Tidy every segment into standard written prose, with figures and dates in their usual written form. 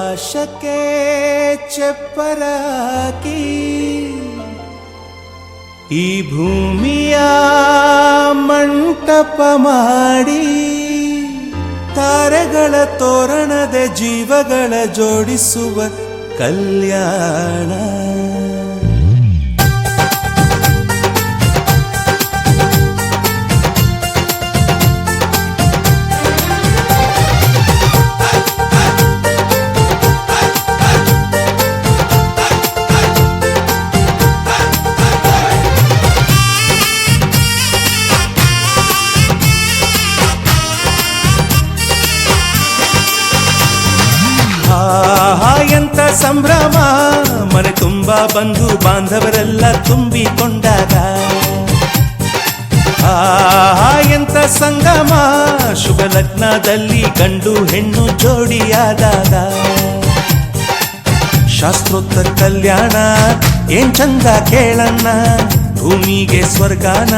ಆಶಕ್ಕೆ ಚಪ್ಪರಾಕಿ ಈ ಭೂಮಿಯ ಮಂಟಪ ಮಾಡಿ ತಾರೆಗಳ ತೋರಣದ ಜೀವಗಳ ಜೋಡಿಸುವ ಕಲ್ಯಾಣ. ಎಂತ ಸಂಭ್ರಮ, ಮನೆ ತುಂಬ ಬಂಧು ಬಾಂಧವರೆಲ್ಲ ತುಂಬಿಕೊಂಡಾಗ. ಎಂತ ಸಂಗಮ, ಶುಭ ಲಗ್ನದಲ್ಲಿ ಗಂಡು ಹೆಣ್ಣು ಜೋಡಿಯಾದಾಗ. ಶಾಸ್ತ್ರೋತ್ತರ ಕಲ್ಯಾಣ ಏನ್ ಚಂದ ಕೇಳಣ್ಣ, ಭೂಮಿಗೆ ಸ್ವರ್ಗಾನ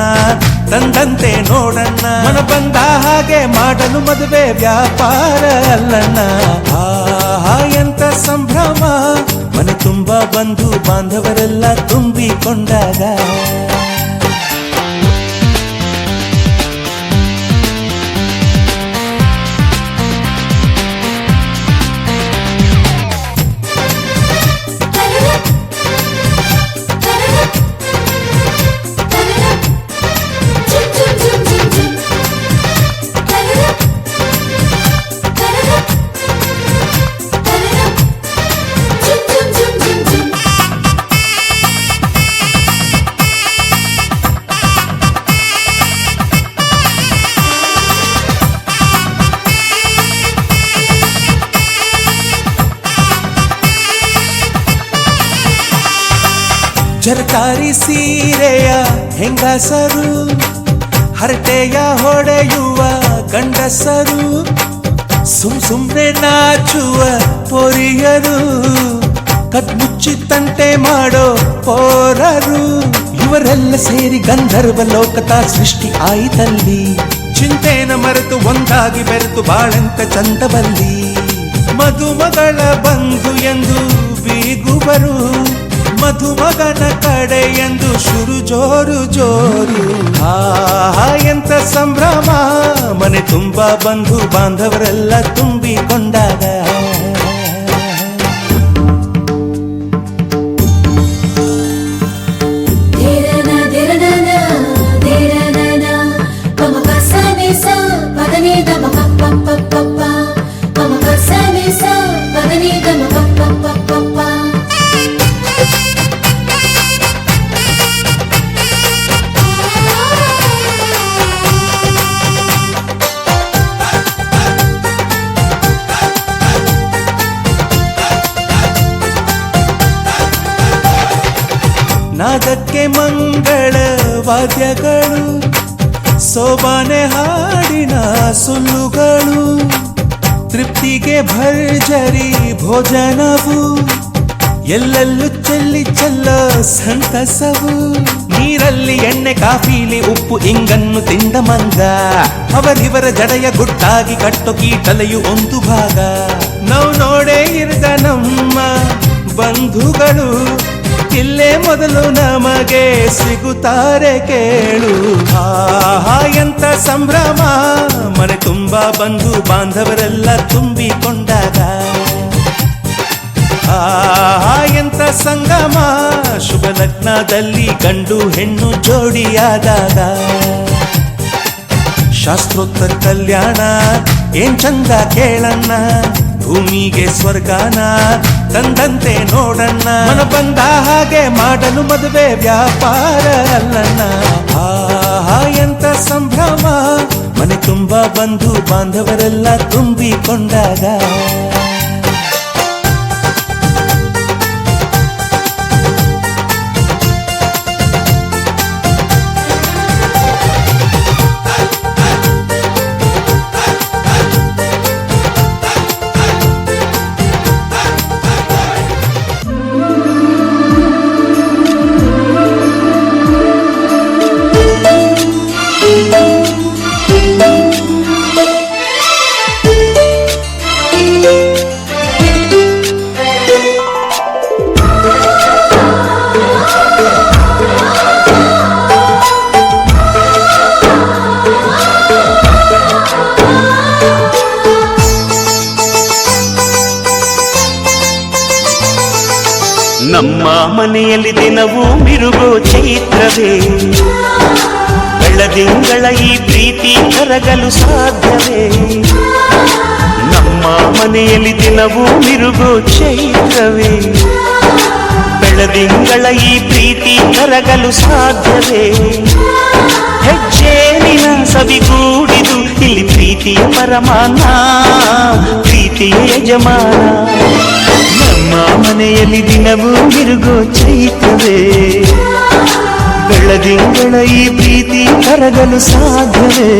ತಂದಂತೆ ನೋಡಣ್ಣ. ಮನ ಬಂದ ಹಾಗೆ ಮಾಡಲು ಮದುವೆ ವ್ಯಾಪಾರ ಅಲ್ಲಣ್ಣ. ಎಂತ ಸಂಭ್ರಮ, ಮನೆ ತುಂಬ ಬಂಧು ಬಾಂಧವರೆಲ್ಲ ತುಂಬಿಕೊಂಡಾಗ. ಜರಕಾರಿ ಸೀರೆಯ ಹೆಂಗಸರು, ಹರಟೆಯ ಹೊಡೆಯುವ ಗಂಡಸರು, ಸುಮ್ನೆ ನಾಚುವ ಪೊರಿಯರು, ಕದ್ಮುಚ್ಚಿ ತಂಟೆ ಮಾಡೋ ಪೋರರು. ಇವರೆಲ್ಲ ಸೇರಿ ಗಂಧರ್ವ ಲೋಕದ ಸೃಷ್ಟಿ ಆಯಿತಲ್ಲಿ. ಚಿಂತೆನ ಮರೆತು ಒಂದಾಗಿ ಬೆರೆತು ಬಾಳೆಂತ ಚಂದವಲ್ಲಿ. ಮದುಮಗಳ ಬಂಧು ಎಂದು ಬೀಗುವರು, ಮಧುಮಗನ ಕಡೆ ಎಂದು ಶುರು ಜೋರು ಜೋರು. ಎಂತ ಸಂಭ್ರಮ, ಮನೆ ತುಂಬ ಬಂಧು ಬಾಂಧವರೆಲ್ಲ ತುಂಬಿಕೊಂಡಾಗ. ನಾದಕ್ಕೆ ಮಂಗಳ ವಾದ್ಯಗಳು, ಸೋಬಾನೆ ಹಾಡಿನ ಸುಳ್ಳುಗಳು, ತೃಪ್ತಿಗೆ ಭರ್ಜರಿ ಭೋಜನವು, ಎಲ್ಲೆಲ್ಲೂ ಚೆಲ್ಲಿ ಚೆಲ್ಲೋ ಸಂತಸವು. ನೀರಲ್ಲಿ ಎಣ್ಣೆ ಕಾಫಿಲಿ ಉಪ್ಪು ಇಂಗನ್ನು ತಿಂದ ಮಂಗ, ಅವರಿವರ ಜಡೆಯ ಗುಟ್ಟಾಗಿ ಕಟ್ಟೋ ಕೀಟಲೆಯು ಒಂದು ಭಾಗ. ನಾವು ನೋಡೇ ಇರದ ನಮ್ಮ ಬಂಧುಗಳು ಇಲ್ಲೇ ಮೊದಲು ನಮಗೆ ಸಿಗುತ್ತಾರೆ ಕೇಳು. ಎಂತ ಸಂಭ್ರಮ, ಮನೆ ತುಂಬ ಬಂಧು ಬಾಂಧವರೆಲ್ಲ ತುಂಬಿಕೊಂಡಾಗ. ಎಂತ ಸಂಗಮ, ಶುಭ ಲಗ್ನದಲ್ಲಿ ಗಂಡು ಹೆಣ್ಣು ಜೋಡಿಯಾದಾಗ. ಶಾಸ್ತ್ರೋತ್ತರ ಕಲ್ಯಾಣ ಏನ್ ಚಂದ ಕೇಳಣ್ಣ, ಭೂಮಿಗೆ ಸ್ವರ್ಗಾನ ತಂದಂತೆ ನೋಡಣ್ಣ. ಮನ ಬಂದ ಹಾಗೆ ಮಾಡಲು ಮದುವೆ ವ್ಯಾಪಾರ ಅಲ್ಲಣ್ಣ. ಎಂತ ಸಂಭ್ರಮ, ಮನೆ ತುಂಬ ಬಂಧು ಬಾಂಧವರೆಲ್ಲ ತುಂಬಿಕೊಂಡಾಗ. ನಮ್ಮ ಮನೆಯಲ್ಲಿ ದಿನವೂ ಮಿರುಗೋ ಚೈತ್ರವೇ, ಬೆಳದಿಂಗಳ ಈ ಪ್ರೀತಿ ಕರಗಲು ಸಾಧ್ಯವೇ? ನಮ್ಮ ಮನೆಯಲ್ಲಿ ದಿನವೂ ಮಿರುಗೋ ಚೈತ್ರವೇ, ಬೆಳದಿಂಗಳ ಈ ಪ್ರೀತಿ ಕರಗಲು ಸಾಧ್ಯವೇ? ಹೆಜ್ಜೇನಿನ ಸವಿಗೂಡಿದು ಇಲ್ಲಿ ಪ್ರೀತಿಯ ಪರಮಾನ, ಪ್ರೀತಿಯ ಯಜಮಾನ. ನಮ್ಮ ಮನೆಯಲ್ಲಿ ದಿನವೂ ಮಿರುಗೋ ಚೈತ್ರವೇ, ಬೆಳದಿಂಗಳ ಈ ಪ್ರೀತಿ ಕರಗಲು ಸಾಧ್ಯವೇ?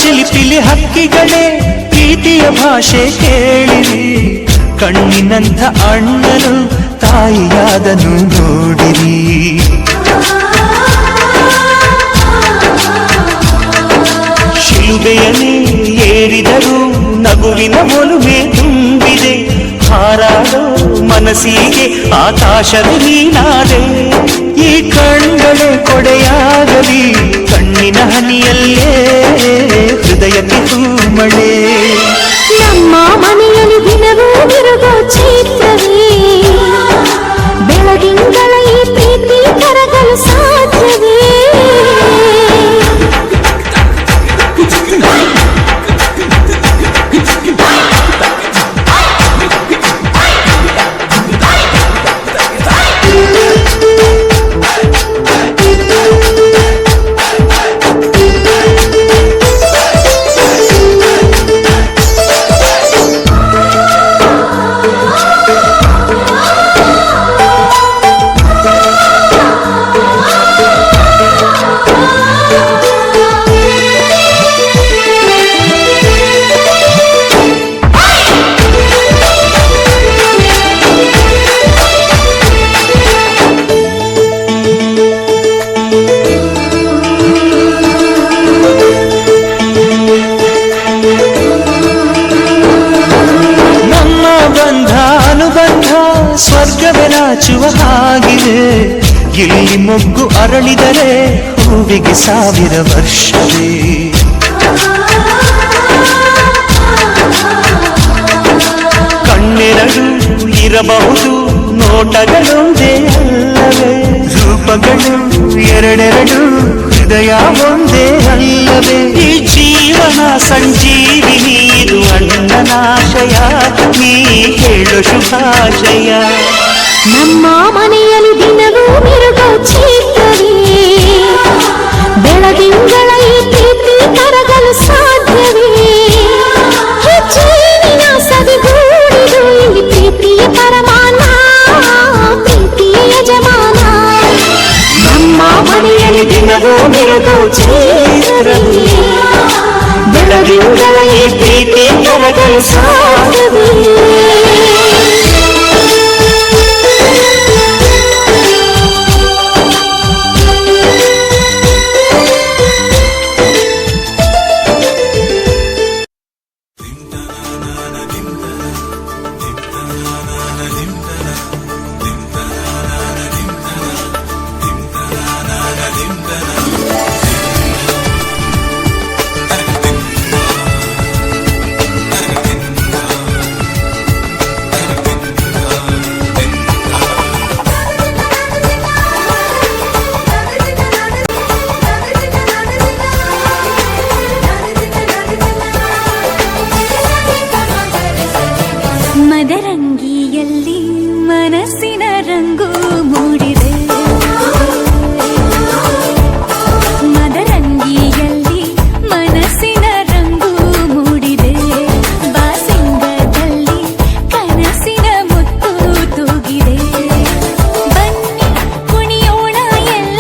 ಚಿಲಿಪಿಲಿ ಹಕ್ಕಿಗಳೇ ಪ್ರೀತಿಯ ಭಾಷೆ ಕೇಳಿರಿ, ಕಣ್ಣಿನಂಥ ಅಣ್ಣನು ತಾಯಿಯಾದನು ನೋಡಿರಿ. ಶಿಲುಬೆಯನ್ನೇ ಏರಿದರೂ ನಗುವಿನ ಒಲುಮೆ ತುಂಬಿದೆ, ಹಾರಾಡೋ ಮನಸ್ಸಿಗೆ ಆಕಾಶದ ನೀನಾದೆ. ಈ ಕಣ್ಗಳೇ ಕೊಡೆಯಾಗಲಿ ಕಣ್ಣಿನ ಹನಿಯಲ್ಲೇ ಹೃದಯಕ್ಕೆ ಹೂಮಳೆ. ನಮ್ಮ ಮನೆಯಲ್ಲಿ ದಿನವೂ ಮಿರುಗೋ ಚೈತ್ರವೇ, ಬೆಳದಿಂಗಳ ಈ ಪ್ರೀತಿ ಕರಗಲು ಸಾಧ್ಯವೇ? ಸ್ವರ್ಗವೇ ನಾಚುವ ಹಾಗಿದೆ, ಇಲ್ಲಿ ಮೊಗ್ಗು ಅರಳಿದರೆ ಹೂವಿಗೆ 1000 ವರ್ಷವೇ. ಕಣ್ಣೆರಡು ಇರಬಹುದು ನೋಟಗಳೊಂದೇ ಅಲ್ಲವೇ, ರೂಪಗಳು ಎರಡೆರಡು ಹೃದಯ ಒಂದೇ ಅಲ್ಲವೇ? ಈ ಜೀವನ ಸಂಜೀವಿನಿ ಇದು ಅಣ್ಣನಾಶಯ, ನೀ ಹೇಳು ಶುಭಾಶಯ. ನಮ್ಮ ಮನೆಯಲ್ಲಿ ದಿನವೂ ಮಿರುಗೋ ಚೈತ್ರವೇ, ಬೆಳದಿಂಗಳ ಈ ಪ್ರೀತಿ ಕರಗಲು ಸಾಧ್ಯವೇ? ಹೆಜ್ಜೇನಿನ ಸವಿಗೂಡಿದು ಇಲ್ಲಿ ಪ್ರೀತಿಯ ಪರಮಾನ, ಪ್ರೀತಿಯ ಯಜಮಾನ. ನಮ್ಮ ಮನೆಯಲ್ಲಿ ದಿನವೂ ಮಿರುಗೋ ಚೈತ್ರವೇ, ಬೆಳದಿಂಗಳ ಈ ಪ್ರೀತಿ ಕರಗಲು ಸಾಧ್ಯವೇ? ಮದರಂಗಿಯಲ್ಲಿ ಮನಸ್ಸಿನ ರಂಗು ಮೂಡಿದೆ, ಮದರಂಗಿಯಲ್ಲಿ ಮನಸ್ಸಿನ ರಂಗು ಮೂಡಿದೆ, ಬಾಸಿಂಗದಲ್ಲಿ ಕನಸಿನ ಮುತ್ತು ತೂಗಿದೆ. ಬನ್ನಿ ಕುಣಿಯೋಣ ಎಲ್ಲ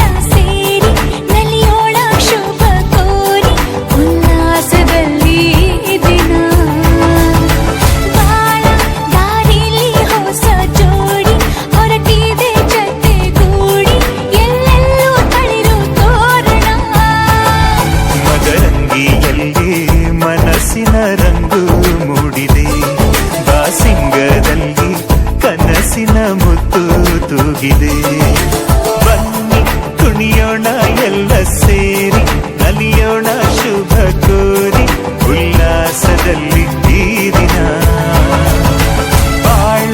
ತೂಗಿದೆ. ಬನ್ನಿ ಕುಣಿಯೋಣ ಎಲ್ಲ ಸೇರಿ, ನಲಿಯೋಣ ಶುಭ ಕೋರಿ, ಉಲ್ಲಾಸದಲ್ಲಿ ಈ ದಿನ. ಬಾಳ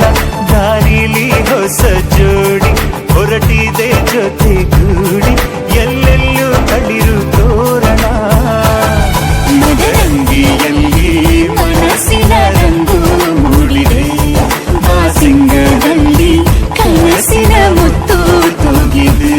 ದಾರಿಲಿ ಹೊಸ ಜೋಡಿ ಹೊರಟಿದೆ ಜೊತೆಗೂಡಿ, ಎಲ್ಲೆಲ್ಲೂ ತಳಿರು ತೋರಣ. ಮದರಂಗಿಯಲ್ಲಿ ಮನಸ್ಸಿನ ರಂಗು ಮೂಡಿದೆ, ಬಾಸಿಂಗದಲ್ಲಿ ಕನಸಿನ ಮುತ್ತು ತೂಗಿದೆ.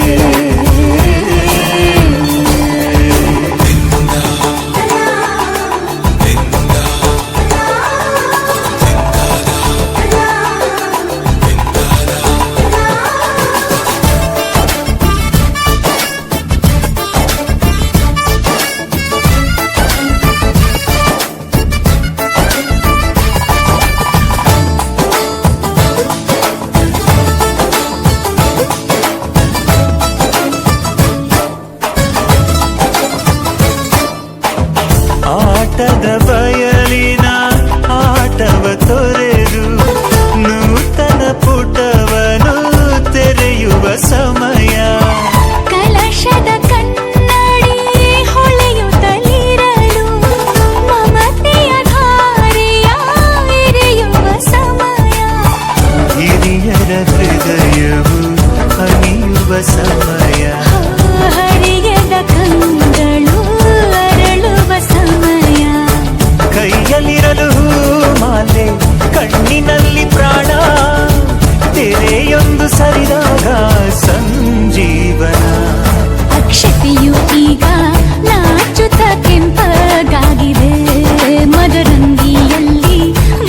ಆಟದ ಬಯಲಿನ ಆಟವ ತೊರೆದು, ನೂತನ ಪುಟವನು ತೆರೆಯುವ ಸಮಯ. ಕಲಶದ ಕನ್ನಡಿ ಹೊಳೆಯುತ್ತಲಿರಲು, ಮಮತೆಯ ಧಾರೆಯ ಎರೆಯುವ ಸಮಯ. ಹಿರಿಯರ ಹೃದಯವು ಹನಿಯುವ ಸಮಯ. ಹರಿಯದ ಕಂಗಳು ಅರಳುವ ಸಮಯ. ಕೈಯಲ್ಲಿರಲು ಮಾಲೆ, ಕಣ್ಣಿನಲ್ಲಿ ಪ್ರಾಣ, ತೆರೆಯೊಂದು ಸರಿದಾಗ ಸಂಜೀವನ. ಅಕ್ಷತೆಯು ಈಗ ನಾಚುತ್ತ ಕೆಂಪಗಾಗಿದೆ, ಮದರಂಗಿಯಲ್ಲಿ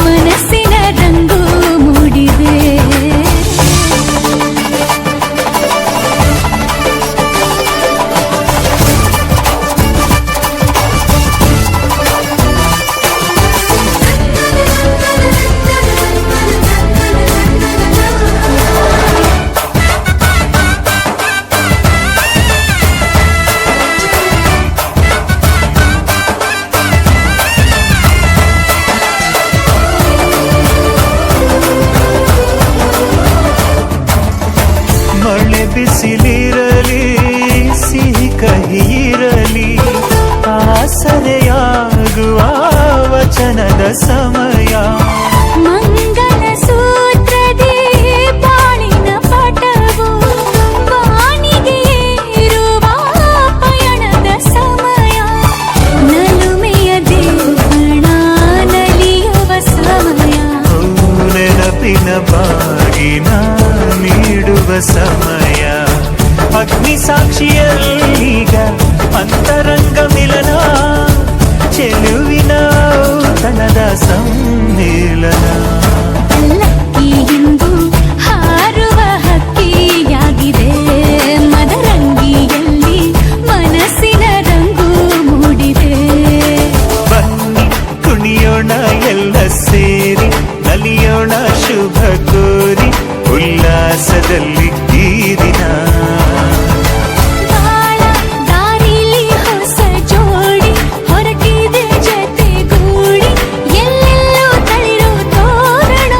ಮನಸ್ಸಿನ ರಂಗು ಮೂಡಿದೆ. ಮಳೆ ಬಿಸಿಲಿರಲಿ, ಸಿಹಿ ಕಹಿ ಇರಲಿ, ಆಸರೆಯಾಗುವ ವಚನದ ಸಮಯ. ಮಂಗಲ ಸೂತ್ರದಿ ಬಾಳಿನ ಪಟವು, ಬಾಣಿಗೆ ಏರುವ ಪಯಣದ ಸಮಯ. ನಲುಮೆಯ ದೇವಣ ನಲಿಯುವ ಸಮಯ. ನೆನಪಿನ ಬಾಗಿನ ನೀಡುವ ಸಮಯ. ಅಗ್ನಿ ಸಾಕ್ಷಿಯಲ್ಲೀಗ ಅಂತರಂಗ ಮಿಲನ, ಚೆಲುವಿನ ಔತಣದ ಸಮ್ಮೇಳನ. ಪಲ್ಲಕ್ಕಿ ಇಂದು ಹಾರುವ ಹಕ್ಕಿಯಾಗಿದೆ, ಮದರಂಗಿಯಲ್ಲಿ ಮನಸ್ಸಿನ ರಂಗು ಮೂಡಿದೆ. ಬನ್ನಿ ಕುಣಿಯೋಣ ಎಲ್ಲ ಸೇರಿ, ನಲಿಯೋಣ ಶುಭ ಕೋರಿ, ಉಲ್ಲಾಸದಲ್ಲಿ ಈ ದಿನ. ಬಾಳ ದಾರಿಲಿ ಹೊಸ ಜೋಡಿ ಹೊರಟಿದೆ ಜೊತೆಗೂಡಿ, ಎಲ್ಲೆಲ್ಲೂ ತಳಿರು ತೋರಣ.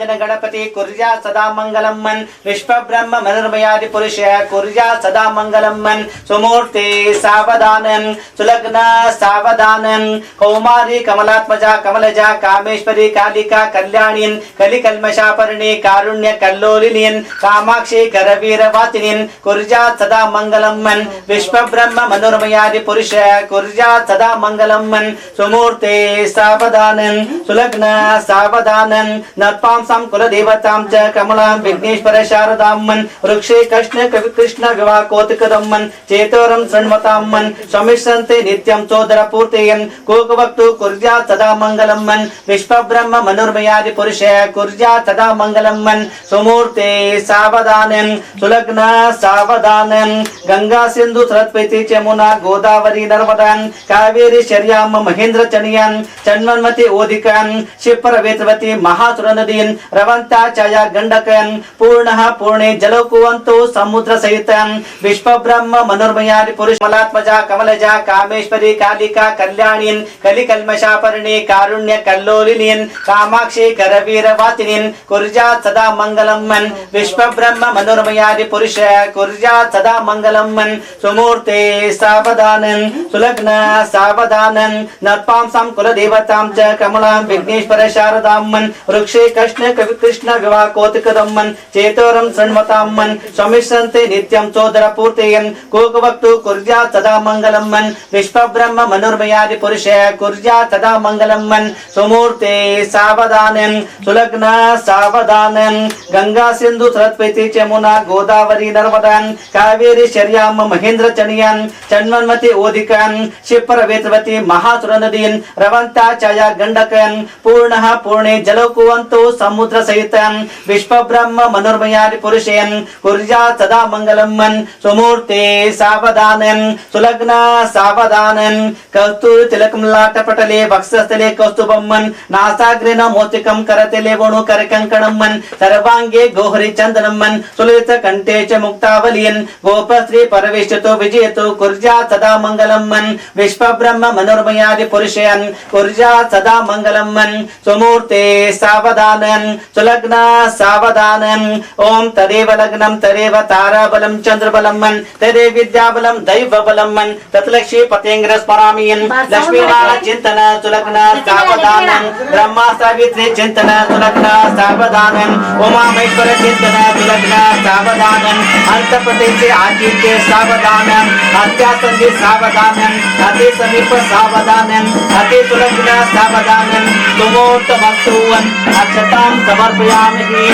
गजानन गणपति कुर्या सदा मंगलम मन विश्व ब्रह्म मनोरमयादि पुरुष कुर्या सदा मंगलम मन सुमूर्ते सावधानम सुलग्न सावधानम कौमारी कमलात्मजा कमलजा कामेश्वरी कालिका कल्याणी कलिकल्मषापर्णी कारुण्य कल्लोलिनीन कामाक्षी करवीरवातिनीन कुर्या सदा मंगलम मन विश्व ब्रह्म मनोरमयादि पुरुष कुर्या सदा मंगलम मन सुमूर्ते सावधानम सुलग्न सावधानम नत्पांसां कुलदेवतां च कमलां विघ्नेश्वर शारदां मन वृक्षे कृष्ण विवाह कौतुकदं मन चेतोरं शृण्वतां मन समिश्रन्ते नित्यं चोदरपूर्तयन् कोकवक्तु कुर्या सदा मंगलम मन विश्व ब्रह्म मनोरमयादि पुरुष कुर्या सदा मंगलम मन सुमूर्ते सावधानम सुलग्न सावधानम गंगा सिंधु सरस्वती यमुना गोदावरी नर्मदा कावेरी शर्यां महेंद्र चनियां चन्मन्वती ओदिकां शिप्र वेत्रवती महासुर नदीन रवंता छाया गंडकन पूर्णः पूर्णे जलकुवंतो समुद्र सहितं विश्व ब्रह्म मनोरमयादि पुरुष मलात्मजा कमलजा कामेश्वरी कालिका कल्याणी कलिकल्मषापर्णी कारुण्य कल्लोलिनीन कामाक्षी करवीरवातिनीन कुर्या सदा मंगलम मन विश्व ब्रह्म मनोरमयादि पुरुष कुर्या सदा मंगलम मन सुमूर्ते सावधानम सुलग्न सावधानम नत्पांसां कुलदेवतां च कमलां विघ्नेश्वर शारदां मन वृक्षे कृष्ण विवाह कौतुकदं मन चेतोरं शृण्वतां मन समिश्रन्ते नित्यं चोदरपूर्तयन् कोकवक्तु कुर्या सदा मंगलम मन विश्व ब्रह्म मनोरमयादि पुरुष कुर्या सदा मंगलम मन सुमूर्ते सावधानम सुलग्न सावधानम गंगा सिंधु सरस्वती यमुना गोदावरी नर्मदा कावेरी शर्यां महेंद्र चनियां चन्मन्वती ओदिकां शिप्र वेत्रवती महासुर नदीन रवंता छाया गंडकन पूर्णः पूर्णे जलकुवंतो समुद्र सहितं विश्व ब्रह्म मनोरमयादि पुरुषेन कुर्या सदा मंगलम मन सुमूर्ते सावधानम सुलग्न सावधानम कस्तूर तिलकं लाटपटले वक्षस्थले कौस्तुभं मन नासाग्रे मोतिकं करतले वणु करकंकणं मन सर्वांगे गोहरि चंदनं मन सुलित कंठे च मुक्तावलीन गोपश्री परवेष्टतो विजयतो कुर्या सदा मंगलम मन विश्व ब्रह्म मनोरमयादि पुरुषेन कुर्या सदा मंगलम मन सुमूर्ते सावधानम सुलग्न सावधानम ओम तदेव लग्नं तदेव ताराबलं चंद्रबलं मन तदेव विद्याबलं दैवबलं मन तत्लक्ष्मी पतेंग्र स्मरामियन् लक्ष्मीनारायण चिंतन सुलग्न सावधानम ब्रह्मा सावित्री चिंतन सुलग्न सावधानम उमा महेश्वर चिंतन सुलग्न सावधानम अंतपते आदित्य सावधानम अत्यासंधि सावधानम अति समीप सावधानम अति सुलग्न सावधानम तुमोर्तमस्तुवन् अक्षतां समर्पयामि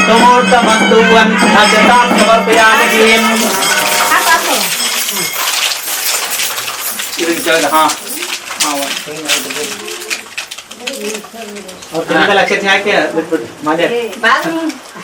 तुमोर्तमस्तुवन् अक्षतां समर्पयामि हाँ और तुम्हें लक्ष्य थे क्या माधव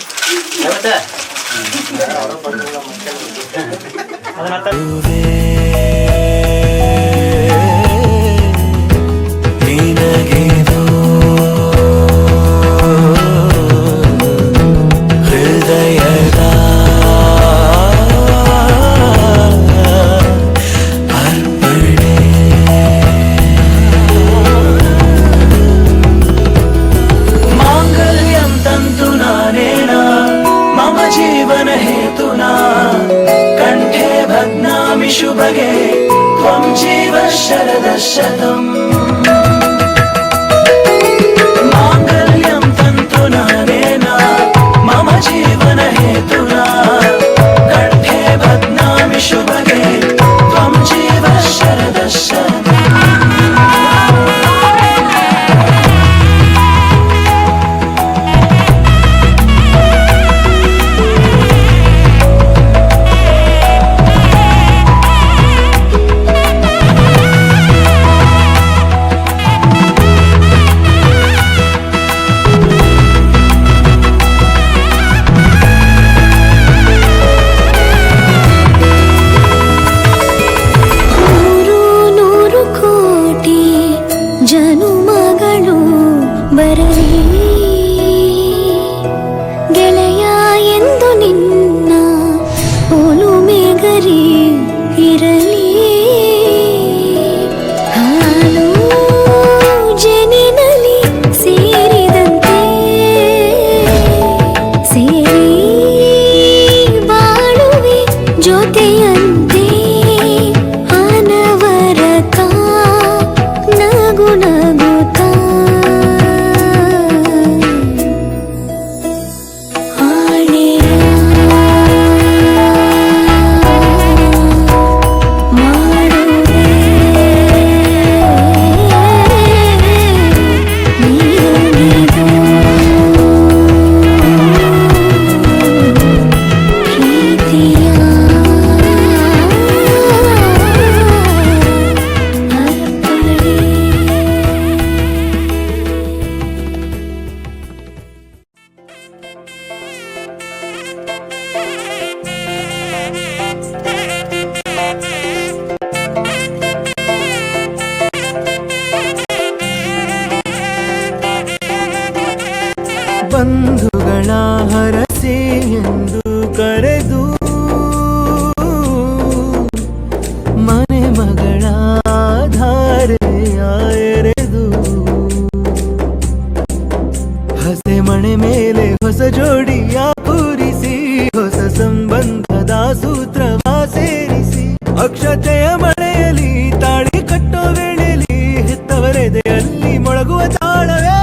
शुभ ಎಂದು ಕರೆದು ಮನೆ ಮಗಳ ಧಾರೆಯ ಎರೆದು ಹಸೆ ಮಣೆ ಮೇಲೆ ಹೊಸ ಜೋಡಿಯ ಪೂರಿಸಿ ಹೊಸ ಸಂಬಂಧದ ಸೂತ್ರವ ಸೇರಿಸಿ ಅಕ್ಷತೆಯ ಮಳೆಯಲಿ ತಾಳಿ ಕಟ್ಟೋ ವೇಳೆಯಲ್ಲಿ ಹೆತ್ತವರೆದೆಯಲ್ಲಿ ಮೊಳಗುವ ತಾಳವೇ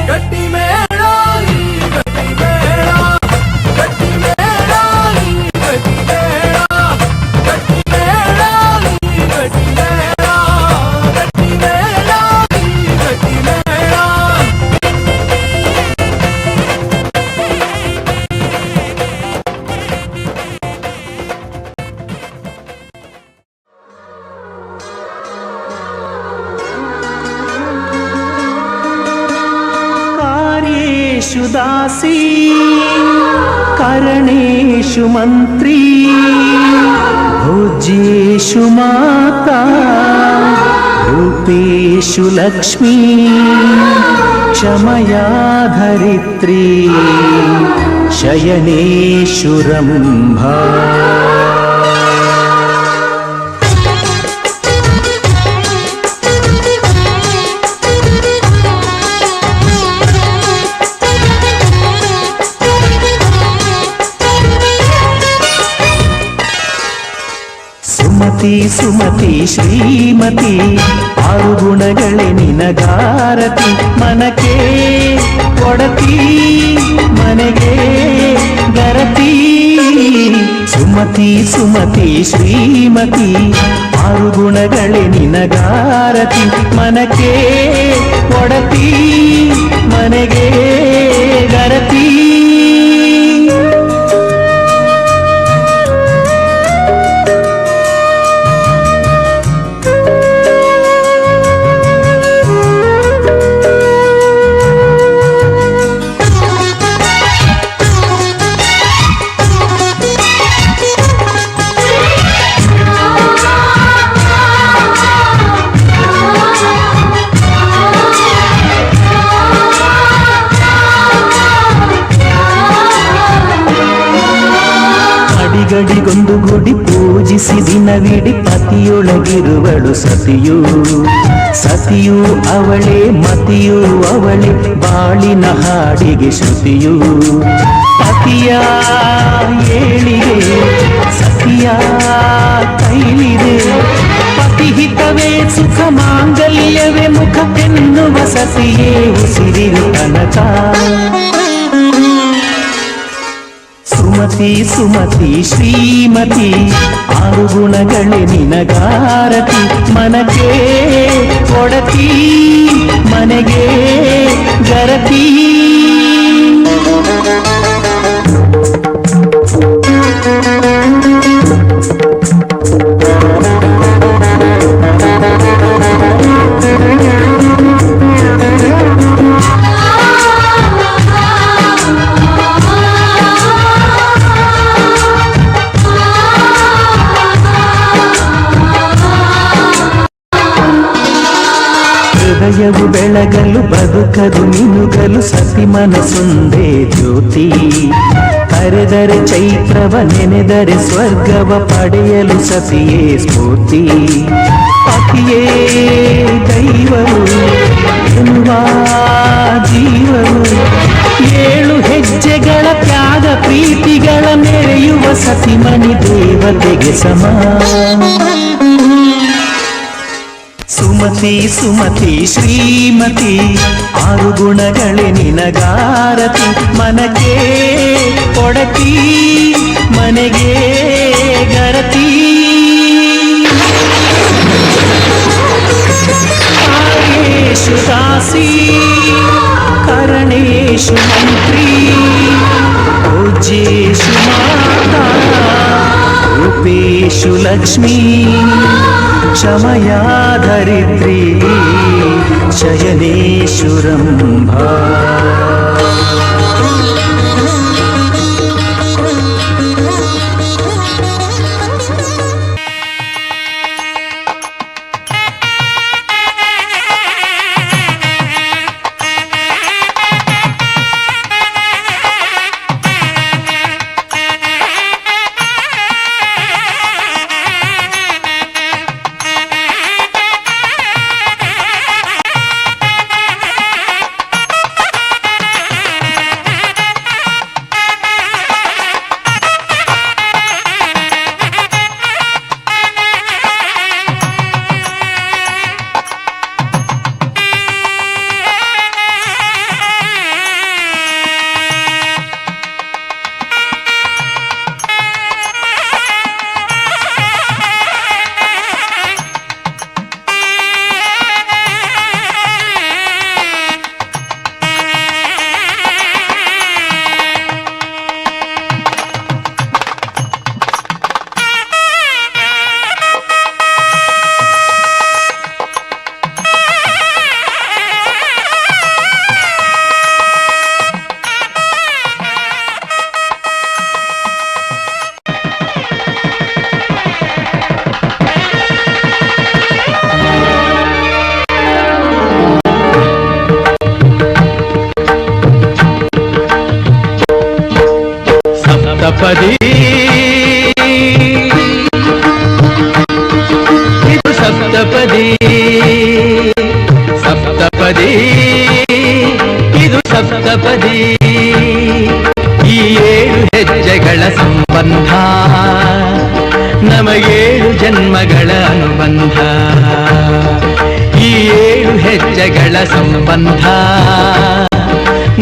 ಗಟ್ಟಿ ಮೇಳ ಈ ಗಟ್ಟಿ ಮೇಳ ಗಟ್ಟಿ ಮೇಳ ಈ ಗಟ್ಟಿ ಮೇಳ ಗಟ್ಟಿ ಮೇಳ ಈ ಗಟ್ಟಿ ಮೇಳ ಗಟ್ಟಿ ಮೇಳ ಈ ಗಟ್ಟಿ ಮೇಳ. कार्येषु दासी करणेषु मन्त्री भोज्येषु माता रूपेषु लक्ष्मी क्षमया धरित्री शयनेषु रम्भा. ಸುಮತಿ ಸುಮತಿ ಶ್ರೀಮತಿ ಆರು ಗುಣಗಳೇ ನಿನಗಾರತಿ ಮನಕ್ಕೆ ಕೊಡತಿ ಮನೆಗೆ ಗರತಿ. ಸುಮತಿ ಸುಮತಿ ಶ್ರೀಮತಿ ಆರು ಗುಣಗಳೇ ನಿನಗಾರತಿ ಮನಕ್ಕೆ ಕೊಡತಿ ಮನೆಗೆ ಗರತಿ. ಗಡಿಗೊಂದು ಗುಡಿ ಪೂಜಿಸಿ ದಿನವಿಡಿ ಪತಿಯೊಳಗಿರುವಳು ಸತಿಯು. ಸತಿಯು ಅವಳೇ ಮತಿಯು ಅವಳೇ ಬಾಳಿನ ಹಾಡಿಗೆ ಶ್ರುತಿಯು. ಪತಿಯ ಏಳಿಗೆ ಸತಿಯ ಕೈಲಿದೆ ಪತಿಹಿತವೇ ಸುಖ ಮಾಂಗಲ್ಯವೇ ಮುಖ ಎನ್ನುವ ಸತಿಯೇ ಉಸಿರಿನ ತನಕ. ಸುಮತಿ ಸುಮತಿ ಶ್ರೀಮತಿ ಆರು ಗುಣಗಳೇ ನಿನಗಾರತಿ ಮನಕ್ಕೆ ಕೊಡತಿ ಮನೆಗೆ ಗರತಿ. ಹೃದಯವು ಬೆಳಗಲು ಬದುಕದು ಮಿನುಗಲು ಸತಿ ಮನಸ್ಸೊಂದೇ ಜ್ಯೋತಿ. ಕರೆದರೆ ಚೈತ್ರವ ನೆನೆದರೆ ಸ್ವರ್ಗವ ಪಡೆಯಲು ಸತಿಯೇ ಸ್ಫೂರ್ತಿ. ಪತಿಯೇ ದೈವವು ಎನ್ನುವ ಜೀವವು ಏಳು ಹೆಜ್ಜೆಗಳ ತ್ಯಾಗ ಪ್ರೀತಿಗಳ ಮೆರೆಯುವ ಸತಿಮಣಿ ದೇವತೆಗೆ ಸಮ. ಸುಮತಿ ಸುಮತಿ ಶ್ರೀಮತಿ ಆರು ಗುಣಗಳೇ ನಿನಗಾರತಿ ಮನಕ್ಕೆ ಕೊಡತಿ ಮನೆಗೆ ಗರತಿ. ಕಾರ್ಯೇಷು ದಾಸಿ ಕರಣೇಷು ಮಂತ್ರಿ ಪೂಜ್ಯೇಷು ಮಾತಾ ರೂಪೇಷು ಲಕ್ಷ್ಮೀ क्षमया धरित्री शयनेषु रम्भा. ಸಪ್ತಪದಿ ಇದು ಸಪ್ತಪದಿ ಸಪ್ತಪದಿ ಇದು ಸಪ್ತಪದಿ ಈ 7 ಹೆಜ್ಜೆಗಳ ಸಂಬಂಧ ನಮಗೇಳು ಜನ್ಮಗಳ ಅನುಬಂಧ ಈ 7 ಹೆಜ್ಜೆಗಳ ಸಂಬಂಧ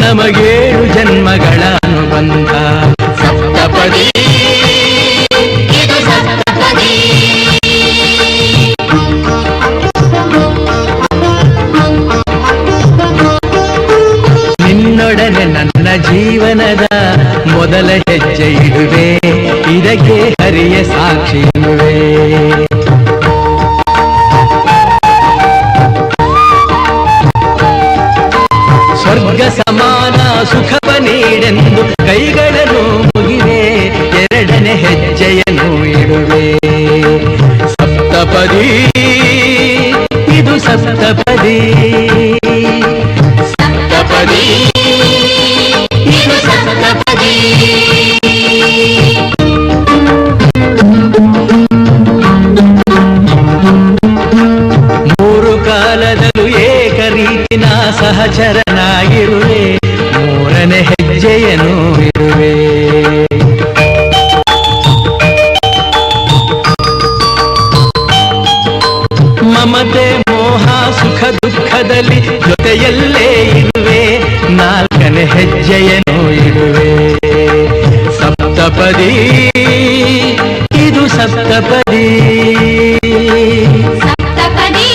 ನಮಗೇಳು ಜನ್ಮಗಳ ಅನುಬಂಧ ಸಪ್ತಪದಿ ಇದು ಸಪ್ತಪದಿ ನಿನ್ನೊಡನೆ ನನ್ನ ಜೀವನದ ಮೊದಲ ಹೆಜ್ಜೆ ಇಡುವೆ ಇದಕ್ಕೆ ಹರಿಯ ಸಾಕ್ಷಿ ಇರುವೆ ಸ್ವರ್ಗ ಸಮಾನ ಸುಖವ ನೀಡೆಂದು ಕೈಗಳನ್ನು ಮುಗಿವೆ ಎರಡನೇ ಹೆಜ್ಜೆಯನ್ನು ಇಡುವೆ ಸಪ್ತಪದಿ ಇದು ಸಪ್ತಪದಿ ಸಪ್ತಪದಿ ಇದು ಸಪ್ತಪದಿ ಮೂರು ಕಾಲದಲ್ಲೂ ಏಕರೀತಿನ ಸಹಚರನಾಗಿರುವೆ ಮೂರನೇ ಹೆಜ್ಜೆಯನ್ನು ಇರುವೆ ಮಮತೆ ಮೋಹ ಸುಖ ದುಃಖದಲ್ಲಿ ಜೊತೆಯಲ್ಲೇ ಇರುವೆ ನಾಲ್ಕನೇ ಹೆಜ್ಜೆಯನ್ನು ಇಡುವೆ ಸಪ್ತಪದಿ ಇದು ಸಪ್ತಪದಿ ಸಪ್ತಪದಿ